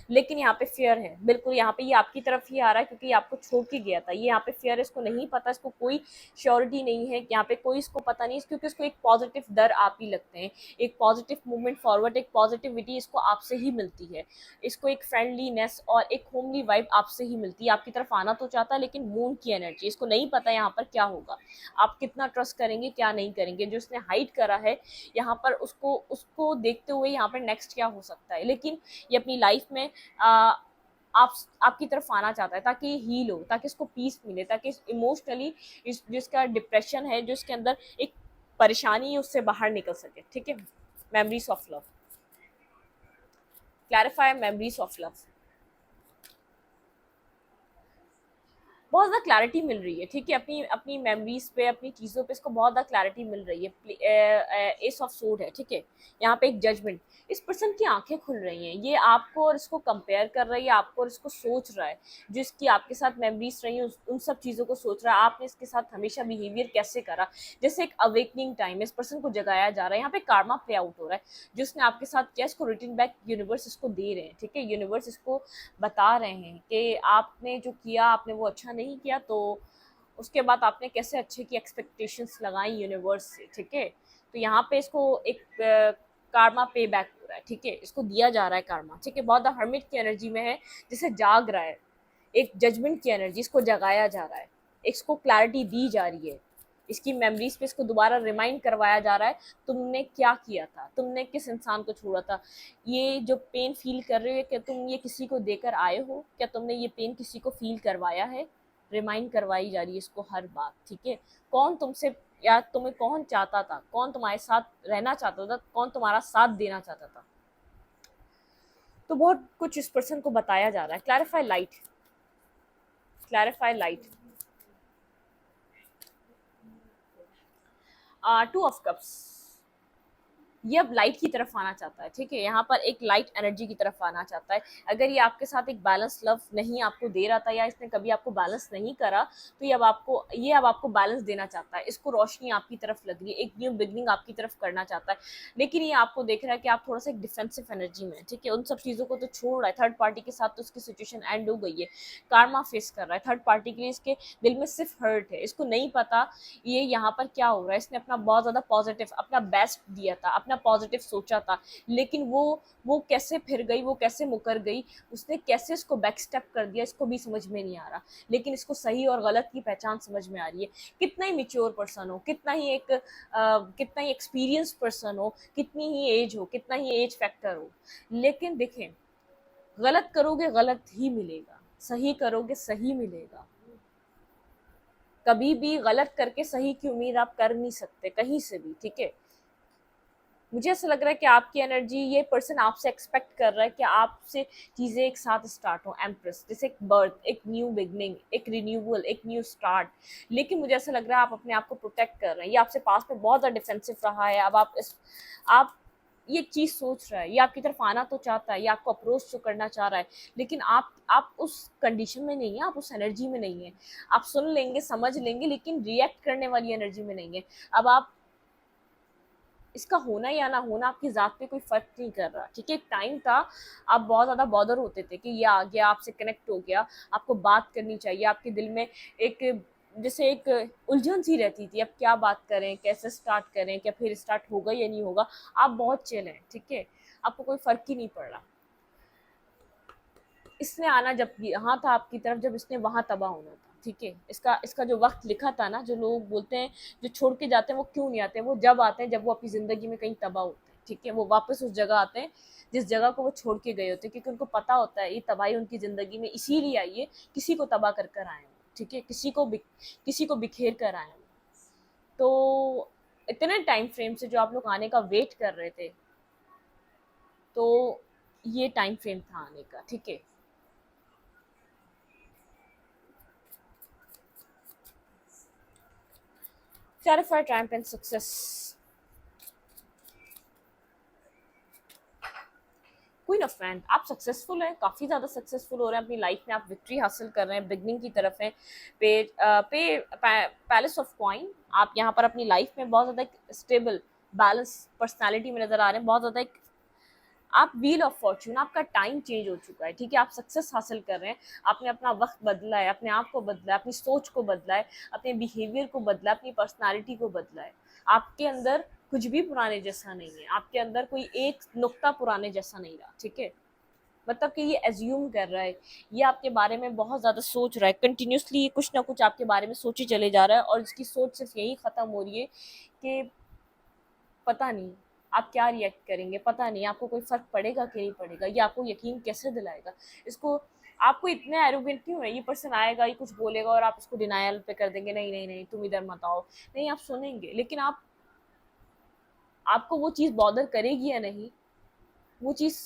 लेकिन यहाँ पे फियर है, बिल्कुल यहाँ पे ये आपकी तरफ ही आ रहा है, क्योंकि ये आपको छोड़ के गया था, ये यहाँ पे फियर है, इसको नहीं पता, इसको कोई श्योरिटी नहीं है यहाँ पे, कोई इसको पता नहीं, क्योंकि इसको एक पॉजिटिव डर आप ही लगते हैं, एक पॉजिटिव मूवमेंट फॉरवर्ड, एक पॉजिटिविटी इसको आपसे ही मिलती है, इसको एक फ्रेंडलीनेस और एक होमली वाइब आपसे ही मिलती है, आपकी तरफ आना तो चाहता है, लेकिन मून की एनर्जी, इसको नहीं पता यहाँ पर क्या होगा, आप कितना ट्रस्ट करेंगे क्या नहीं करेंगे, जो इसने हाइड करा है यहाँ पर, उसको देखते हुए यहाँ पर नेक्स्ट क्या हो सकता है। लेकिन ये अपनी लाइफ में आपकी तरफ आना चाहता है, ताकि हील हो, ताकि इसको पीस मिले, ताकि इमोशनली जिसका डिप्रेशन है, जो इसके अंदर एक परेशानी है, उससे बाहर निकल सके, ठीक है। Memories of love, clarify memories of love. बहुत ज़्यादा क्लैरिटी मिल रही है, ठीक है, अपनी अपनी मेमोरीज पे, अपनी चीज़ों पे इसको बहुत ज़्यादा क्लैरिटी मिल रही है। एस ऑफ सोर्ड है, ठीक है, यहाँ पे एक जजमेंट, इस पर्सन की आंखें खुल रही हैं, ये आपको और इसको कंपेयर कर रहा है, आपको और इसको सोच रहा है, जो इसकी आपके साथ मेमोरीज रही हैं उन सब चीज़ों को सोच रहा है, आपने इसके साथ हमेशा बिहेवियर कैसे करा, जैसे एक अवेकनिंग टाइम, इस पर्सन को जगाया जा रहा है, यहाँ पे कार्मा प्ले आउट हो रहा है, जो इसने आपके साथ किया इसको रिटर्न बैक यूनिवर्स इसको दे रहे हैं, ठीक है, यूनिवर्स इसको बता रहे हैं कि आपने जो किया आपने वो अच्छा नहीं किया, तो उसके बाद आपने कैसे अच्छे की एक्सपेक्टेशंस लगाई यूनिवर्स से, ठीक है, तो यहाँ पे इसको एक कार्मा पे बैक हो रहा है, ठीक है, इसको दिया जा रहा है कार्मा, ठीक है, बहुत हर्मिट की एनर्जी में है, जिसे जाग रहा है, एक जजमेंट की एनर्जी, इसको जगाया जा रहा है, इसको क्लैरिटी दी जा रही है, इसकी मेमोरीज पे इसको दोबारा रिमाइंड करवाया जा रहा है, तुमने क्या किया था, तुमने किस इंसान को छोड़ा था, ये जो पेन फील कर रहे हो क्या तुम ये किसी को देकर आए हो, क्या तुमने ये पेन किसी को फील करवाया है, रिमाइंड करवाई जा रही है इसको हर बात, ठीक है, कौन तुमसे या तुम्हें कौन चाहता था, कौन तुम्हारे साथ रहना चाहता था, कौन तुम्हारा साथ देना चाहता था, तो बहुत कुछ इस पर्सन को बताया जा रहा है। Clarify light, clarify light, two of cups, ये अब लाइट की तरफ आना चाहता है, ठीक है, यहाँ पर एक लाइट एनर्जी की तरफ आना चाहता है, अगर ये आपके साथ एक बैलेंस लव नहीं आपको दे रहा था या इसने कभी आपको बैलेंस नहीं करा, तो ये अब आपको बैलेंस देना चाहता है, इसको रोशनी आपकी तरफ लग रही है, एक न्यू बिगनिंग आपकी तरफ करना चाहता है, लेकिन ये आपको देख रहा है कि आप थोड़ा सा एक डिफेंसिव एनर्जी में है, ठीक है, उन सब चीज़ों को तो छोड़ रहा है, थर्ड पार्टी के साथ तो उसकी सिचुएशन एंड हो गई है, कार्मा फेस कर रहा है, थर्ड पार्टी के लिए इसके दिल में सिर्फ हर्ट है, इसको नहीं पता ये यहाँ पर क्या हो रहा है, इसने अपना बहुत ज़्यादा पॉजिटिव अपना बेस्ट दिया था, अपना पॉजिटिव सोचा था, लेकिन वो कैसे फिर गई, वो कैसे मुकर गई, उसने कैसे इसको बैक स्टेप कर दिया, इसको भी समझ में नहीं आ रहा, लेकिन इसको सही और गलत की पहचान समझ में आ रही है, कितना ही मेच्योर पर्सन हो, कितना ही एक्सपीरियंस पर्सन हो, कितनी ही एज हो, कितना ही एज फैक्टर हो, लेकिन देखें, गलत करोगे गलत ही मिलेगा, सही करोगे सही मिलेगा, कभी भी गलत करके सही की उम्मीद आप कर नहीं सकते कहीं से भी, ठीक है, मुझे ऐसा लग रहा है कि आपकी एनर्जी, ये पर्सन आपसे एक्सपेक्ट कर रहा है कि आपसे चीज़ें एक साथ स्टार्ट हो, एम्प्रेस, जैसे एक बर्थ, एक न्यू बिगनिंग, एक रिन्यूअल, एक न्यू स्टार्ट, लेकिन मुझे ऐसा लग रहा है आप अपने आप को प्रोटेक्ट कर रहे हैं, ये आपसे पास में बहुत ज़्यादा डिफेंसिव रहा है, अब आप ये चीज़ सोच रहा है, ये आपकी तरफ आना तो चाहता है, ये आपको अप्रोच तो करना चाह रहा है, लेकिन आप उस कंडीशन में नहीं है, आप उस एनर्जी में नहीं है, आप सुन लेंगे समझ लेंगे लेकिन रिएक्ट करने वाली एनर्जी में नहीं है, अब आप इसका होना या ना होना आपकी ज़ात पे कोई फ़र्क नहीं कर रहा, ठीक है, एक टाइम था आप बहुत ज़्यादा बॉदर होते थे कि ये आ गया, आपसे कनेक्ट हो गया, आपको बात करनी चाहिए, आपके दिल में एक जैसे एक उलझन सी रहती थी, अब क्या बात करें, कैसे स्टार्ट करें, क्या फिर स्टार्ट होगा या नहीं होगा, आप बहुत चिल हैं, ठीक है, आपको कोई फ़र्क ही नहीं पड़ रहा, इसने आना जब यहाँ था आपकी तरफ, जब इसने वहाँ तबाह होना था, ठीक है, इसका इसका जो वक्त लिखा था ना, जो लोग बोलते हैं जो छोड़ के जाते हैं वो क्यों नहीं आते, वो जब आते हैं जब वो अपनी ज़िंदगी में कहीं तबाह होते हैं, ठीक है, वो वापस उस जगह आते हैं जिस जगह को वो छोड़ के गए होते हैं, क्योंकि उनको पता होता है ये तबाही उनकी ज़िंदगी में इसीलिए आई है, किसी को तबाह कर कर आए हैं, ठीक है, किसी को बिखेर कर आए हैं, तो इतने टाइम फ्रेम से जो आप लोग आने का वेट कर रहे थे, तो ये टाइम फ्रेम था आने का, ठीक है, clarify triumph and success, queen of wand, आप सक्सेसफुल हैं, काफ़ी ज़्यादा सक्सेसफुल हो रहे हैं अपनी लाइफ में, आप विक्ट्री हासिल कर रहे हैं, बिगनिंग की तरफ हैं, पैलेस ऑफ कॉइन, आप यहाँ पर अपनी लाइफ में बहुत ज़्यादा स्टेबल बैलेंस पर्सनालिटी में नज़र आ रहे हैं, बहुत ज़्यादा एक आप व्हील ऑफ फॉर्च्यून, आपका टाइम चेंज हो चुका है, ठीक है, आप सक्सेस हासिल कर रहे हैं, आपने अपना वक्त बदला है, अपने आप को बदला है, अपनी सोच को बदला है, अपने बिहेवियर को बदला है, अपनी पर्सनालिटी को बदला है, आपके अंदर कुछ भी पुराने जैसा नहीं है, आपके अंदर कोई एक नुक्ता पुराने जैसा नहीं रहा, ठीक है, मतलब कि ये एज्यूम कर रहा है, ये आपके बारे में बहुत ज़्यादा सोच रहा है, कंटिन्यूसली ये कुछ ना कुछ आपके बारे में सोचे चले जा रहा है, और इसकी सोच सिर्फ यही ख़त्म हो रही है कि पता नहीं आप क्या रिएक्ट करेंगे, पता नहीं आपको कोई फ़र्क पड़ेगा कि नहीं पड़ेगा, ये आपको यकीन कैसे दिलाएगा, इसको आपको इतने एरोगेंट क्यों है, ये पर्सन आएगा, ये कुछ बोलेगा और आप इसको डिनायल पे कर देंगे, नहीं नहीं नहीं तुम इधर मत आओ, नहीं आप सुनेंगे, लेकिन आपको वो चीज़ बॉदर करेगी या नहीं, वो चीज़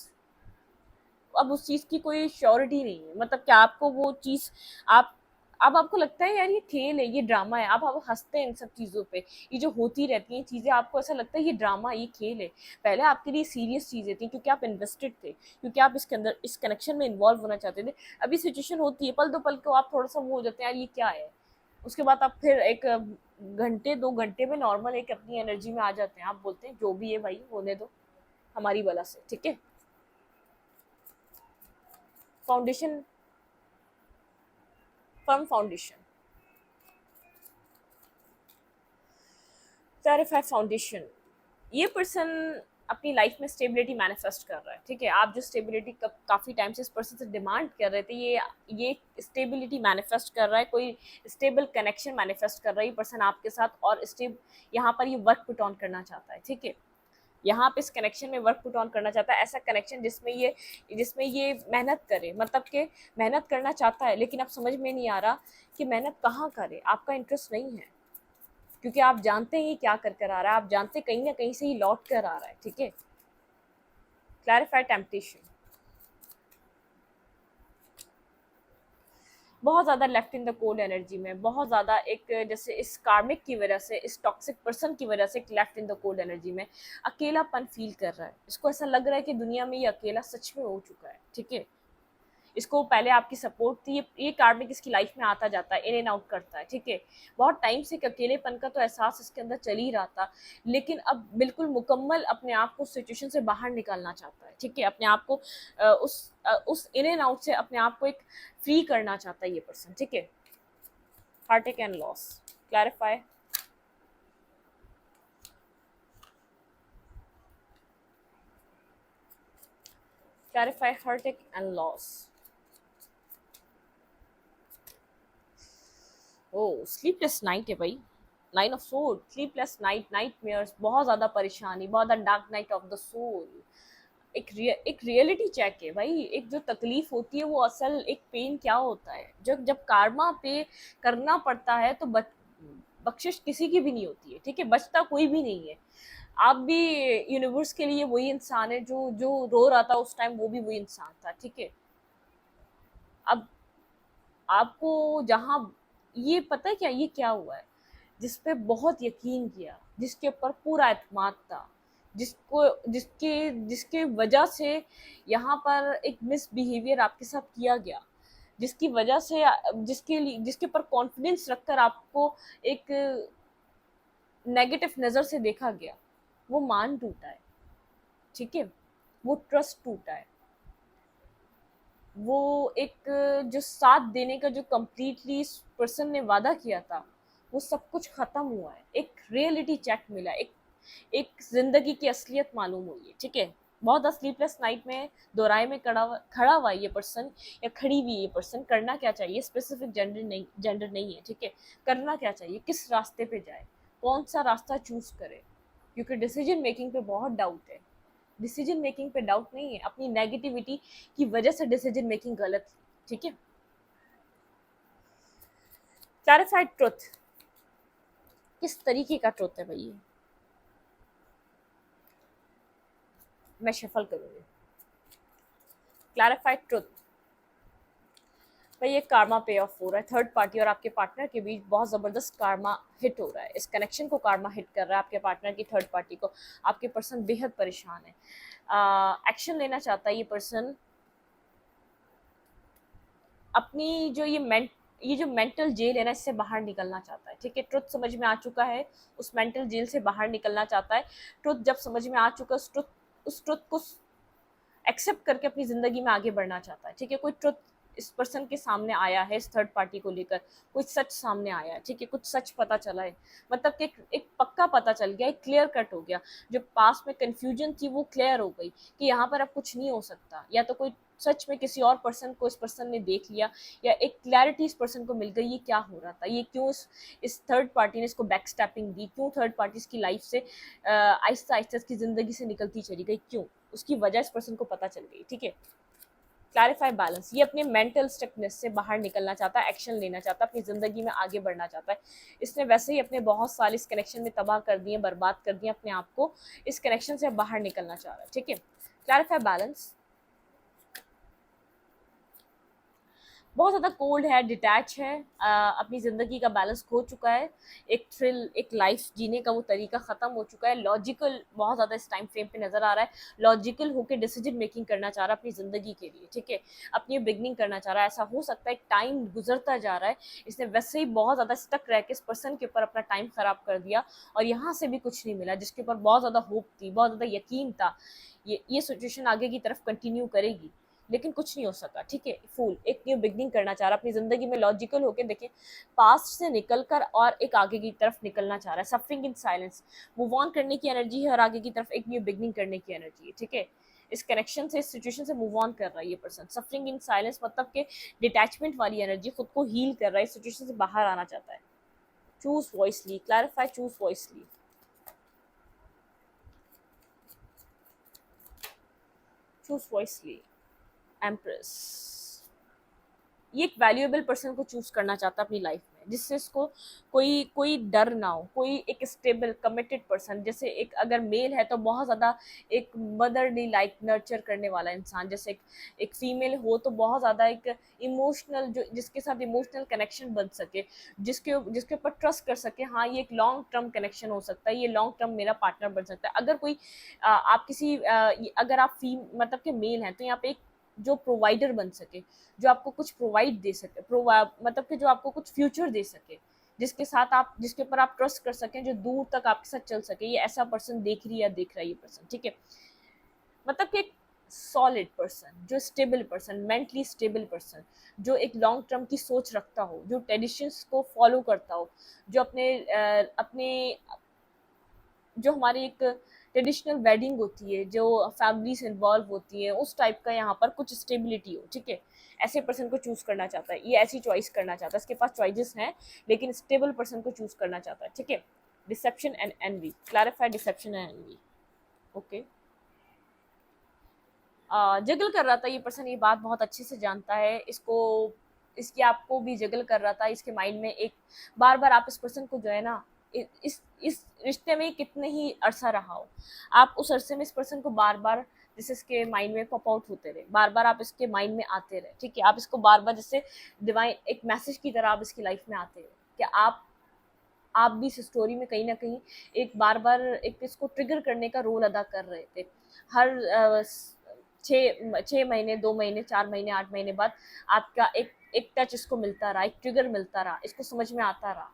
अब उस चीज़ की कोई श्योरिटी नहीं है, मतलब कि आपको वो चीज़ आप अब आपको लगता है यार ये खेल है, ये ड्रामा है, आप हंसते हैं इन सब चीज़ों पे, ये जो होती रहती हैं चीज़ें, आपको ऐसा लगता है ये ड्रामा, ये खेल है। पहले आपके लिए सीरियस चीज़ें थी, क्योंकि आप इन्वेस्टेड थे, क्योंकि आप इसके अंदर इस कनेक्शन में इन्वॉल्व होना चाहते थे। अभी सिचुएशन होती है, पल दो पल को आप थोड़ा सा वो हो जाते हैं, यार ये क्या है। उसके बाद आप फिर एक घंटे 2 घंटे में नॉर्मल एक अपनी एनर्जी में आ जाते हैं, आप बोलते हैं जो भी है भाई होने दो हमारी बला से, ठीक है। Foundation, firm foundation, clarify foundation. ये पर्सन अपनी लाइफ में स्टेबिलिटी मैनिफेस्ट कर रहा है, ठीक है। आप जो स्टेबिलिटी काफ़ी टाइम से इस पर्सन से डिमांड कर रहे थे, ये स्टेबिलिटी मैनिफेस्ट कर रहा है, कोई स्टेबल कनेक्शन मैनिफेस्ट कर रहा है ये पर्सन आपके साथ, और यहाँ पर ये वर्क पुट ऑन करना चाहता है, ठीक है। यहाँ पे इस कनेक्शन में वर्क पुट ऑन करना चाहता है, ऐसा कनेक्शन जिसमें ये मेहनत करे, मतलब कि मेहनत करना चाहता है, लेकिन अब समझ में नहीं आ रहा कि मेहनत कहाँ करे, आपका इंटरेस्ट नहीं है, क्योंकि आप जानते हैं ये क्या कर कर आ रहा है, आप जानते हैं कहीं ना कहीं से ही लौट कर आ रहा है, ठीक है। क्लैरिफाई टेम्पटेशन, बहुत ज़्यादा left in the cold energy में, बहुत ज़्यादा एक जैसे इस कार्मिक की वजह से, इस टॉक्सिक पर्सन की वजह से left in the cold energy में अकेलापन फील कर रहा है। इसको ऐसा लग रहा है कि दुनिया में ये अकेला सच में हो चुका है, ठीक है। इसको पहले आपकी सपोर्ट थी, ये कार्मिक इसकी लाइफ में आता जाता है, इन एंड आउट करता है, ठीक है। बहुत टाइम से अकेलेपन का तो एहसास इसके अंदर चल ही रहा था, लेकिन अब बिल्कुल मुकम्मल अपने आप को सिचुएशन से बाहर निकालना चाहता है, ठीक है। अपने आप को उस इन एंड आउट से अपने आप को एक फ्री करना चाहता है ये पर्सन, ठीक है। Heartache and loss, clarify. Clarify heartache and loss. Oh, sleepless night है भाई, 9 of sword, sleepless night, nightmares, बहुत ज़्यादा परेशानी, बहुत ज़्यादा dark night of the soul. एक रियलिटी चेक है भाई, एक जो तकलीफ होती है वो असल एक पेन क्या होता है, जब जब कार्मा पे करना पड़ता है तो बख्शिश किसी की भी नहीं होती है, ठीक है। बचता कोई भी नहीं है। आप भी यूनिवर्स के लिए वही इंसान है जो जो रो रहा था उस टाइम, वो भी वही इंसान था, ठीक है। अब आपको जहाँ ये पता है क्या, ये क्या हुआ है, जिस पे बहुत यकीन किया, जिसके ऊपर पूरा एतमाद था, जिसको जिसके जिसके वजह से यहाँ पर एक मिसबिहेवियर आपके साथ किया गया, जिसकी वजह से जिसके ऊपर कॉन्फिडेंस रखकर आपको एक नेगेटिव नज़र से देखा गया, वो मान टूटा है, ठीक है। वो ट्रस्ट टूटा है, वो एक जो साथ देने का जो कम्प्लीटली पर्सन ने वादा किया था, वो सब कुछ ख़त्म हुआ है। एक रियलिटी चेक मिला, एक एक ज़िंदगी की असलियत मालूम हुई है, ठीक है। बहुत स्लीपलेस नाइट में दोराए में खड़ा हुआ ये पर्सन, या खड़ी हुई ये पर्सन, करना क्या चाहिए, स्पेसिफिक जेंडर नहीं है, ठीक है। करना क्या चाहिए, किस रास्ते पे जाए, कौन सा रास्ता चूज़ करे, क्योंकि डिसीजन मेकिंग पे बहुत डाउट है। डिसीजन मेकिंग पे डाउट नहीं है, अपनी नेगेटिविटी की वजह से डिसीजन मेकिंग गलत थी, ठीक है। क्लैरिफाइड ट्रुथ, किस तरीके का ट्रुथ है भाई, मैं शफल करूंगी। क्लैरिफाइड ट्रुथ भाई, ये कार्मा पे ऑफ हो रहा है, थर्ड पार्टी और आपके पार्टनर के बीच बहुत ज़बरदस्त कार्मा हिट हो रहा है, इस कनेक्शन को कार्मा हिट कर रहा है, आपके पार्टनर की थर्ड पार्टी को। आपके पर्सन बेहद परेशान है, एक्शन लेना चाहता है ये पर्सन, अपनी ये जो मेंटल जेल है ना, इससे बाहर निकलना चाहता है, ठीक है। ट्रुथ समझ में आ चुका है, उस मेंटल जेल से बाहर निकलना चाहता है। ट्रुथ जब समझ में आ चुका है, उस ट्रुथ को एक्सेप्ट करके अपनी ज़िंदगी में आगे बढ़ना चाहता है, ठीक है। कोई ट्रुथ इस पर्सन के सामने आया है, इस थर्ड पार्टी को लेकर कुछ सच सामने आया है, ठीक है। कुछ सच पता चला है, मतलब कि एक पक्का पता चल गया, एक क्लियर कट हो गया। जो पास में कन्फ्यूजन थी वो क्लियर हो गई कि यहाँ पर अब कुछ नहीं हो सकता, या तो कोई सच में किसी और पर्सन को इस पर्सन ने देख लिया, या एक क्लैरिटी इस पर्सन को मिल गई ये क्या हो रहा था, ये क्यों इस थर्ड पार्टी ने इसको बैक स्टैपिंग दी, क्यों थर्ड पार्टी इसकी लाइफ से आहिस्ता आहिस्ता इसकी ज़िंदगी से निकलती चली गई, क्यों, उसकी वजह इस पर्सन को पता चल गई, ठीक है। क्लैरिफाई बैलेंस, ये अपने मेंटल स्टकनेस से बाहर निकलना चाहता है, एक्शन लेना चाहता है, अपनी ज़िंदगी में आगे बढ़ना चाहता है। इसने वैसे ही अपने बहुत साल इस कनेक्शन में तबाह कर दिए, बर्बाद कर दिए अपने आप को, इस कनेक्शन से बाहर निकलना चाह रहा है, ठीक है। क्लैरिफाई बैलेंस, बहुत ज़्यादा कोल्ड है, डिटैच है, अपनी ज़िंदगी का बैलेंस खो चुका है, एक थ्रिल, एक लाइफ जीने का वो तरीका ख़त्म हो चुका है, लॉजिकल बहुत ज़्यादा इस टाइम फ्रेम पे नज़र आ रहा है, लॉजिकल होकर डिसीजन मेकिंग करना चाह रहा है अपनी ज़िंदगी के लिए, ठीक है, अपनी बिगनिंग करना चाह रहा है। ऐसा हो सकता है टाइम गुजरता जा रहा है, इसने वैसे ही बहुत ज़्यादा स्टक रह के इस पर्सन के ऊपर अपना टाइम ख़राब कर दिया और यहाँ से भी कुछ नहीं मिला, जिसके ऊपर बहुत ज़्यादा होप थी, बहुत ज़्यादा यकीन था ये सिचुएशन आगे की तरफ कंटिन्यू करेगी, लेकिन कुछ नहीं हो सका, ठीक है। फूल एक न्यू बिगनिंग करना चाह रहा है अपनी जिंदगी में, लॉजिकल होकर देखें, पास्ट से निकल कर और एक आगे की तरफ निकलना चाह रहा है, suffering in silence, move on करने की एनर्जी है और आगे की तरफ एक न्यू बिगनिंग करने की एनर्जी है, ठीक है। इस कनेक्शन से, इस सिचुएशन से मूव ऑन कर रहा है ये पर्सन, सफरिंग इन साइलेंस मतलब के डिटैचमेंट वाली एनर्जी, खुद को हील कर रहा है, इस सिचुएशन से बाहर आना चाहता है। Choose wisely, clarify, choose wisely, choose wisely, empress. ये एक वैल्यूएबल पर्सन को चूज करना चाहता है अपनी लाइफ में, जिससे इसको कोई कोई डर ना हो, कोई एक स्टेबल कमिटेड पर्सन, जैसे एक अगर मेल है तो बहुत ज़्यादा एक मदरली लाइक नर्चर करने वाला इंसान, जैसे एक फीमेल हो तो बहुत ज़्यादा एक इमोशनल, जो जिसके साथ इमोशनल कनेक्शन बन सके, जिसके जिसके ऊपर ट्रस्ट कर सके, हाँ ये एक लॉन्ग टर्म कनेक्शन हो सकता है, ये लॉन्ग टर्म मेरा पार्टनर बन सकता है। अगर कोई आप किसी अगर आप मतलब के मेल हैं तो यहाँ पे एक जो प्रोवाइडर बन सके, जो आपको कुछ प्रोवाइड दे सके, मतलब कि जो आपको कुछ फ्यूचर दे सके, जिसके साथ आप, जिसके ऊपर आप ट्रस्ट कर सकें, जो दूर तक आपके साथ चल सके, ये ऐसा पर्सन देख रही है, देख रहा है ये पर्सन, ठीक है। मतलब कि एक सॉलिड पर्सन, जो stable person, mentally stable person, जो एक लॉन्ग टर्म की सोच रखता हो, जो ट्रेडिशंस को फॉलो करता हो, जो अपने जो हमारी एक ट्रेडिशनल वेडिंग होती है, जो फैमिली से इन्वॉल्व होती है, उस टाइप का यहाँ पर कुछ स्टेबिलिटी हो, ठीक है। ऐसे पर्सन को चूज करना चाहता है, ये ऐसी चॉइस करना चाहता है, इसके पास चॉइसेस हैं लेकिन स्टेबल पर्सन को चूज करना चाहता है, ठीक है। Deception and envy, clarify deception and envy, okay. Juggle कर रहा था ये पर्सन, ये बात बहुत अच्छे से जानता है इसको, इसकी आपको भी जगल कर रहा था, इसके माइंड में एक बार बार आप इस पर्सन को जो है ना, इस रिश्ते में कितने ही अरसा रहा हो, आप उस अरसे में इस पर्सन को बार बार जैसे इसके माइंड में पॉप आउट होते रहे, बार बार आप इसके माइंड में आते रहे, ठीक है। आप इसको बार बार जैसे डिवाइन एक मैसेज की तरह आप इसकी लाइफ में आते रहे, कि आप भी इस स्टोरी में कहीं ना कहीं एक बार बार एक इसको ट्रिगर करने का रोल अदा कर रहे थे। हर 6 महीने, 2 महीने, 4 महीने, 8 महीने बाद आपका एक एक टच इसको मिलता रहा, एक ट्रिगर मिलता रहा, इसको समझ में आता रहा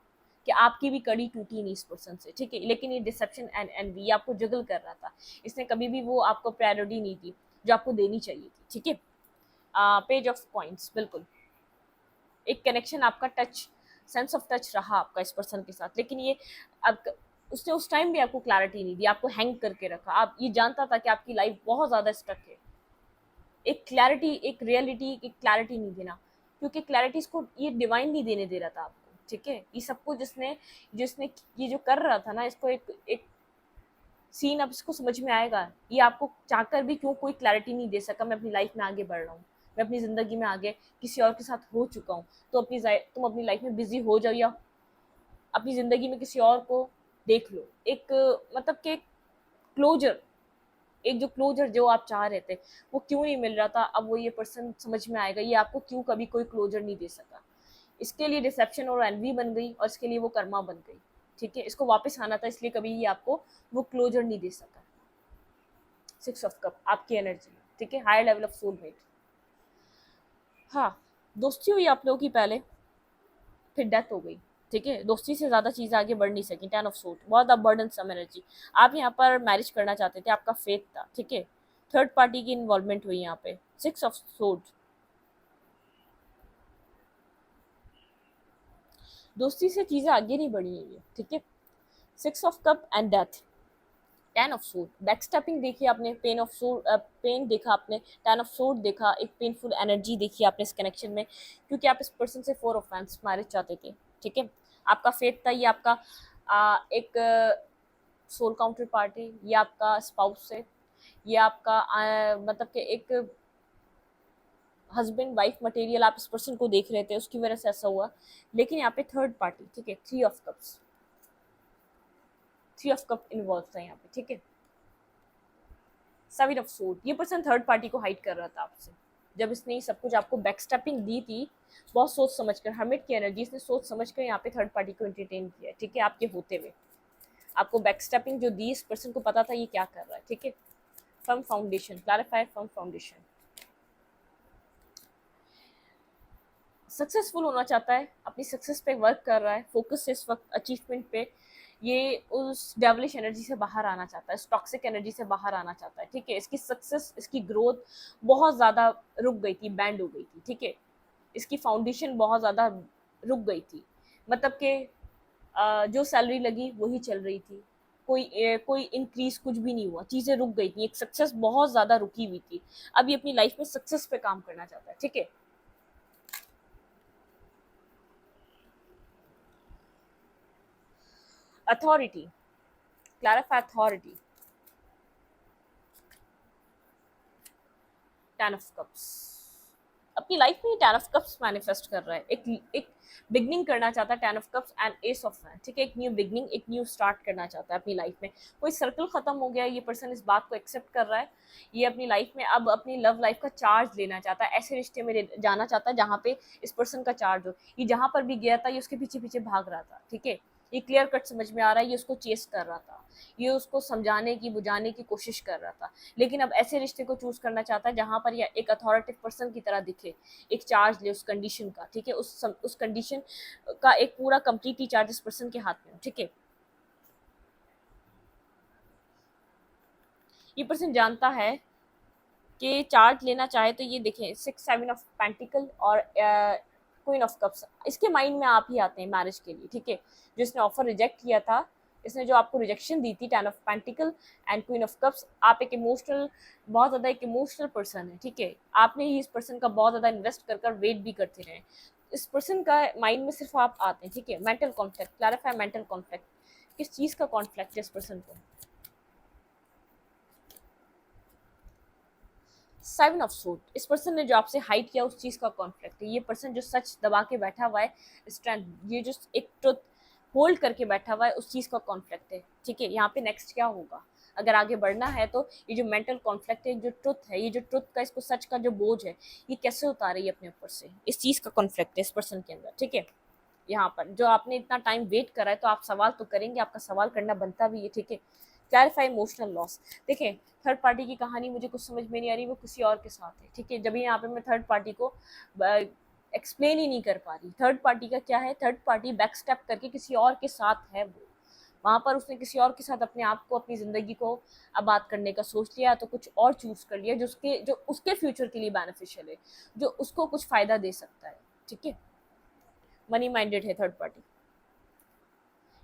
कि आपकी भी कड़ी टूटी नहीं इस पर्सन से, ठीक है। लेकिन ये डिसेप्शन एंड एनवी, ये आपको जगल कर रहा था, इसने कभी भी वो आपको प्रायोरिटी नहीं दी जो आपको देनी चाहिए थी, ठीक है। पेज ऑफ पॉइंट्स, बिल्कुल एक कनेक्शन आपका, टच, सेंस ऑफ टच रहा आपका इस पर्सन के साथ, लेकिन ये अब उसने उस टाइम भी आपको क्लैरिटी नहीं दी, आपको हैंग करके रखा, आप ये जानता था कि आपकी लाइफ बहुत ज़्यादा स्टक है, एक क्लैरिटी, एक रियलिटी, एक क्लैरिटी नहीं देना, क्योंकि क्लैरिटी इसको ये डिवाइन नहीं देने दे रहा था आपको, ठीक है। ये सबको जिसने ये जो कर रहा था ना, इसको एक एक सीन अब इसको समझ में आएगा, ये आपको चाहकर भी क्यों कोई क्लैरिटी नहीं दे सका, मैं अपनी लाइफ में आगे बढ़ रहा हूँ, मैं अपनी ज़िंदगी में आगे किसी और के साथ हो चुका हूँ, तो तुम अपनी लाइफ में बिजी हो जाओ या अपनी ज़िंदगी में किसी और को देख लो, एक मतलब कि क्लोजर, एक जो क्लोजर जो आप चाह रहे थे वो क्यों नहीं मिल रहा था, अब वो ये पर्सन समझ में आएगा ये आपको क्यों कभी कोई क्लोजर नहीं दे सका, इसके लिए डिसेप्शन और एनवी बन गई और इसके लिए वो कर्मा बन गई, ठीक है। इसको वापस आना था, इसलिए कभी ये आपको वो क्लोजर नहीं दे सका। 6 ऑफ कप आपकी एनर्जी, ठीक है, हायर लेवल ऑफ सोलमेट। हाँ, दोस्ती हुई आप लोगों की पहले, फिर डेथ हो गई, ठीक है। दोस्ती से ज़्यादा चीज़ें आगे बढ़ नहीं सकी, 10 ऑफ सोर्ड, बहुत अब बर्डन सम एनर्जी, आप यहाँ पर मैरिज करना चाहते थे, आपका फेथ था, ठीक है। थर्ड पार्टी की इन्वॉल्वमेंट हुई यहाँ पे, 6 ऑफ सोर्ड, दोस्ती से चीज़ें आगे नहीं बढ़ी है, ठीक है। 6 of cup and death, 10 of sword, backstabbing देखी आपने, पेन ऑफ सोर्ड, पेन देखा आपने, 10 ऑफ सोर्ड देखा, एक पेनफुल एनर्जी देखी आपने इस कनेक्शन में, क्योंकि आप इस पर्सन से 4 ऑफ वैंड्स मैरिज चाहते थे, ठीक है। आपका फेथ था, ये आपका एक सोल काउंटर पार्ट है, ये आपका स्पाउस है, ये आपका मतलब कि एक हस्बैंड वाइफ मटेरियल आप इस पर्सन को देख रहे थे, उसकी वजह से ऐसा हुआ। लेकिन यहाँ पे थर्ड पार्टी, ठीक है, 3 of cups, 3 of cup involve था यहाँ पे, ठीक है। 7 ऑफ सोर्ड, ये पर्सन थर्ड पार्टी को हाइड कर रहा था आपसे, जब इसने ये सब कुछ आपको बैकस्टेपिंग दी थी, बहुत सोच समझ कर, हर्मिट की एनर्जी, इसने सोच समझ कर यहाँ पे थर्ड पार्टी को एंटरटेन किया है, ठीक है, आपके होते हुए आपको बैकस्टेपिंग जो दी, इस पर्सन को पता था ये क्या कर रहा है, ठीक है। Firm foundation, clarify firm foundation, successful होना चाहता है, अपनी सक्सेस पे वर्क कर रहा है, फोकस है इस वक्त अचीवमेंट पे, ये उस डेवलिश एनर्जी से बाहर आना चाहता है, इस टॉक्सिक एनर्जी से बाहर आना चाहता है, ठीक है। इसकी सक्सेस, इसकी ग्रोथ बहुत ज़्यादा रुक गई थी, बैंड हो गई थी, ठीक है। इसकी फाउंडेशन बहुत ज़्यादा रुक गई थी, मतलब कि जो सैलरी लगी वही चल रही थी, कोई इंक्रीज कुछ भी नहीं हुआ, चीज़ें रुक गई थी, एक सक्सेस बहुत ज़्यादा रुकी हुई थी। अब ये अपनी लाइफ में सक्सेस पे काम करना चाहता है, ठीक है। Authority, clarify authority, ten of cups, अपनी लाइफ में टेन ऑफ कप्स मैनिफेस्ट कर रहा है, एक बिगनिंग करना चाहता है, ten of cups and S of fan, ठीक है। एक न्यू बिगनिंग, एक न्यू स्टार्ट करना चाहता है अपनी लाइफ में, कोई सर्कल खत्म हो गया, ये पर्सन इस बात को एक्सेप्ट कर रहा है, ये अपनी लाइफ में अब अपनी लव लाइफ का चार्ज लेना चाहता है, ऐसे रिश्ते में जाना चाहता है जहाँ पे इस पर्सन का चार्ज हो। ये जहाँ पर भी गया था ये उसके पीछे पीछे भाग रहा था, ठीक है, ये क्लियर कट समझ में आ रहा है, ये उसको चेस कर रहा था, ये उसको समझाने की बुझाने की कोशिश कर रहा था, लेकिन अब ऐसे रिश्ते को चूज करना चाहता है जहां पर यह एक अथॉरिटिव पर्सन की तरह दिखे, एक चार्ज ले उस कंडीशन का, ठीक है, उस कंडीशन का एक पूरा कंप्लीटली चार्ज इस पर्सन के हाथ में हो, ठीक है। ये पर्सन जानता है कि चार्ज लेना चाहे तो ये देखें, 6 7 ऑफ पेंटिकल और क्वीन ऑफ कप्स, इसके माइंड में आप ही आते हैं मैरिज के लिए, ठीक है। जो इसने ऑफर रिजेक्ट किया था, इसने जो आपको रिजेक्शन दी थी, 10 of pentacle and queen of cups, आप एक इमोशनल, बहुत ज़्यादा एक इमोशनल पर्सन है, ठीक है। आपने ही इस पर्सन का बहुत ज़्यादा इन्वेस्ट कर कर वेट भी करते रहे, इस पर्सन का माइंड में सिर्फ आप आते हैं, ठीक है। Mental conflict, clarify mental conflict, किस चीज़ का कॉन्फ्लिक्ट है इस पर्सन को? 7 ऑफ सूट, इस पर्सन ने जो आपसे हाइड किया उस चीज़ का कॉन्फ्लिक्ट है, ये पर्सन जो सच दबा के बैठा हुआ है, स्ट्रेंथ, ये जो एक ट्रुथ होल्ड करके बैठा हुआ है, उस चीज़ का कॉन्फ्लिक्ट है, ठीक है। यहाँ पे नेक्स्ट क्या होगा, अगर आगे बढ़ना है तो ये जो मेंटल कॉन्फ्लिक्ट है, जो ट्रुथ है, ये जो ट्रुथ का, इसको सच का जो बोझ है, ये कैसे उतारे ये अपने ऊपर से, इस चीज़ का कॉन्फ्लिक्ट है इस पर्सन के अंदर, ठीक है। यहाँ पर जो आपने इतना टाइम वेट करा है तो आप सवाल तो करेंगे, आपका सवाल करना बनता भी है, ठीक है। क्लैरिफाई इमोशनल लॉस, देखें थर्ड पार्टी की कहानी मुझे कुछ समझ में नहीं आ रही, वो किसी और के साथ है, ठीक है। जब यहाँ पे मैं थर्ड पार्टी को एक्सप्लेन ही नहीं कर पा रही, थर्ड पार्टी का क्या है, थर्ड पार्टी बैक स्टेप करके किसी और के साथ है, वो वहाँ पर उसने किसी और के साथ अपने आप को, अपनी ज़िंदगी को आबाद करने का सोच लिया, तो कुछ और चूज़ कर लिया जो उसके फ्यूचर के लिए बेनिफिशियल है, जो उसको कुछ फ़ायदा दे सकता है, ठीक है। मनी माइंडेड है third party.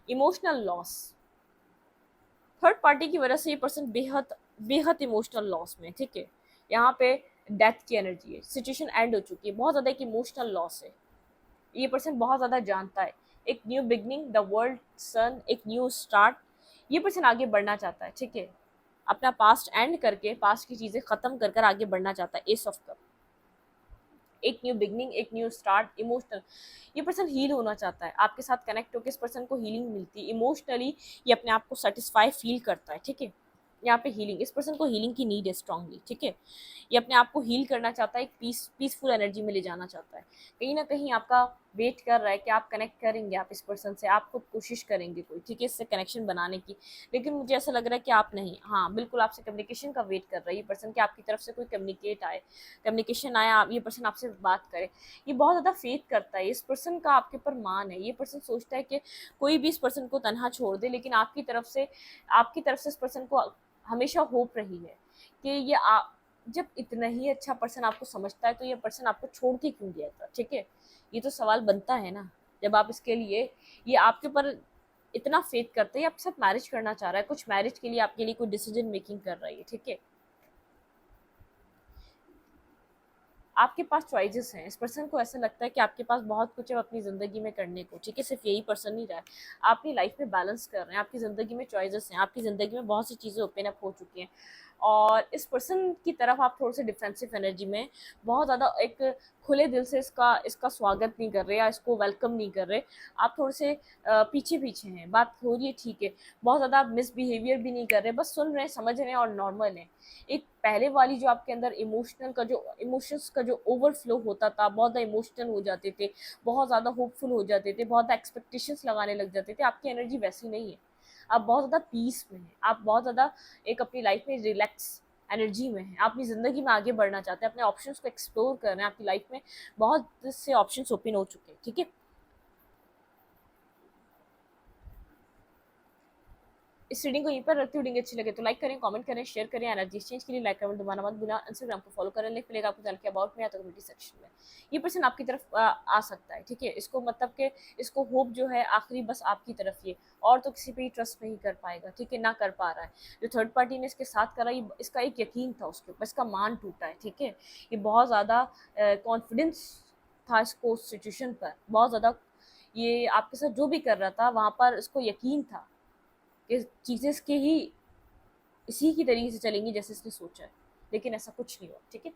Emotional loss, third party की वजह से ये पर्सन बेहद बेहद इमोशनल लॉस में, ठीक है। यहाँ पे डेथ की एनर्जी है, सिचुएशन एंड हो चुकी है, बहुत ज़्यादा एक इमोशनल लॉस है, ये पर्सन बहुत ज़्यादा जानता है, एक न्यू बिगनिंग, द वर्ल्ड सन, एक न्यू स्टार्ट, ये पर्सन आगे बढ़ना चाहता है, ठीक है। अपना पास्ट एंड करके, पास्ट की चीज़ें ख़त्म कर कर आगे बढ़ना चाहता है, एस ऑफ कप, एक न्यू बिगनिंग, एक न्यू स्टार्ट, इमोशनल, ये पर्सन हील होना चाहता है, आपके साथ कनेक्ट होकर इस पर्सन को हीलिंग मिलती है, इमोशनली ये अपने आप को सेटिस्फाई फील करता है, ठीक है। यहाँ पे हीलिंग, इस पर्सन को हीलिंग की नीड है स्ट्रांगली, ठीक है। ये अपने आप को हील करना चाहता है, एक पीसफुल एनर्जी में ले जाना चाहता है, कहीं ना कहीं आपका वेट कर रहा है कि आप कनेक्ट करेंगे, आप इस पर्सन से, आप खुद कोशिश करेंगे कोई, ठीक है, इससे कनेक्शन बनाने की, लेकिन मुझे ऐसा लग रहा है कि आप नहीं, हाँ बिल्कुल आपसे कम्युनिकेशन का वेट कर रहा है ये पर्सन, कि आपकी तरफ से कोई कम्युनिकेशन आया, ये पर्सन आपसे बात करे, ये बहुत ज़्यादा फेथ करता है, इस पर्सन का आपके ऊपर मान है, ये पर्सन सोचता है कि कोई भी इस पर्सन को तनहा छोड़ दे, लेकिन आपकी तरफ से इस पर्सन को हमेशा होप रही है कि जब इतना ही अच्छा पर्सन आपको समझता है तो ये पर्सन आपको छोड़ के क्यों गया था, ठीक है। ये तो सवाल बनता है ना, जब आप इसके लिए, ये आपके ऊपर इतना फेथ करते हैं, आपके साथ मैरिज करना चाह रहा है, कुछ मैरिज के लिए आपके लिए कोई डिसीजन मेकिंग कर रही है, ठीक है। आपके पास चॉइसेस हैं, इस पर्सन को ऐसा लगता है कि आपके पास बहुत कुछ है अपनी ज़िंदगी में करने को, ठीक है, सिर्फ यही पर्सन नहीं रहा है, आप अपनी लाइफ में बैलेंस कर रहे हैं, आपकी ज़िंदगी में चॉइसेस हैं, आपकी ज़िंदगी में बहुत सी चीज़ें ओपन अप हो चुकी हैं, और इस पर्सन की तरफ आप थोड़े से डिफेंसिव एनर्जी में, बहुत ज़्यादा एक खुले दिल से इसका इसका स्वागत नहीं कर रहे या इसको वेलकम नहीं कर रहे, आप थोड़े से पीछे पीछे हैं, बात हो रही है ठीक है, बहुत ज़्यादा आप मिसबिहेवियर भी नहीं कर रहे, बस सुन रहे हैं, समझ रहे हैं और नॉर्मल है। एक पहले वाली जो आपके अंदर इमोशंस का जो ओवरफ्लो होता था, बहुत ज़्यादा इमोशनल हो जाते थे, बहुत ज़्यादा होपफुल हो जाते थे, बहुत ज़्यादा एक्सपेक्टेशंस लगाने लग जाते थे, आपकी एनर्जी वैसी नहीं है। आप बहुत ज़्यादा पीस में हैं, आप बहुत ज़्यादा एक अपनी लाइफ में रिलैक्स एनर्जी में हैं, आप अपनी ज़िंदगी में आगे बढ़ना चाहते हैं, अपने ऑप्शंस को एक्सप्लोर कर रहे हैं, आपकी लाइफ में बहुत से ऑप्शंस ओपन हो चुके हैं, ठीक है। इस रीडिंग को यहीं पर रखती हूँ। रीडिंग अच्छी लगे तो लाइक करें, कमेंट करें, शेयर करें। एनर्जी एक्सचेंज के लिए लाइक कमेंट दोबारा मत भूलना। इंस्टाग्राम को फॉलो करें, लिंक मिलेगा आपको चैनल के अबाउट में या तो कम्युनिटी सेक्शन में। ये पर्सन आपकी तरफ आ सकता है, ठीक है। इसको मतलब कि इसको होप जो है आखिरी बस आपकी तरफ ये, और तो किसी पे ही ट्रस्ट नहीं कर पाएगा, ठीक है, ना कर पा रहा है। जो थर्ड पार्टी ने इसके साथ करा, ये इसका एक यकीन था उसके ऊपर, इसका मान टूटा है, ठीक है। ये बहुत ज़्यादा कॉन्फिडेंस था इसको उस सिचुएशन पर, बहुत ज़्यादा ये आपके साथ जो भी कर रहा था वहाँ पर इसको यकीन था कि चीज़ें इसके ही इसी की तरीके से चलेंगी जैसे इसने सोचा है, लेकिन ऐसा कुछ नहीं हुआ, ठीक है।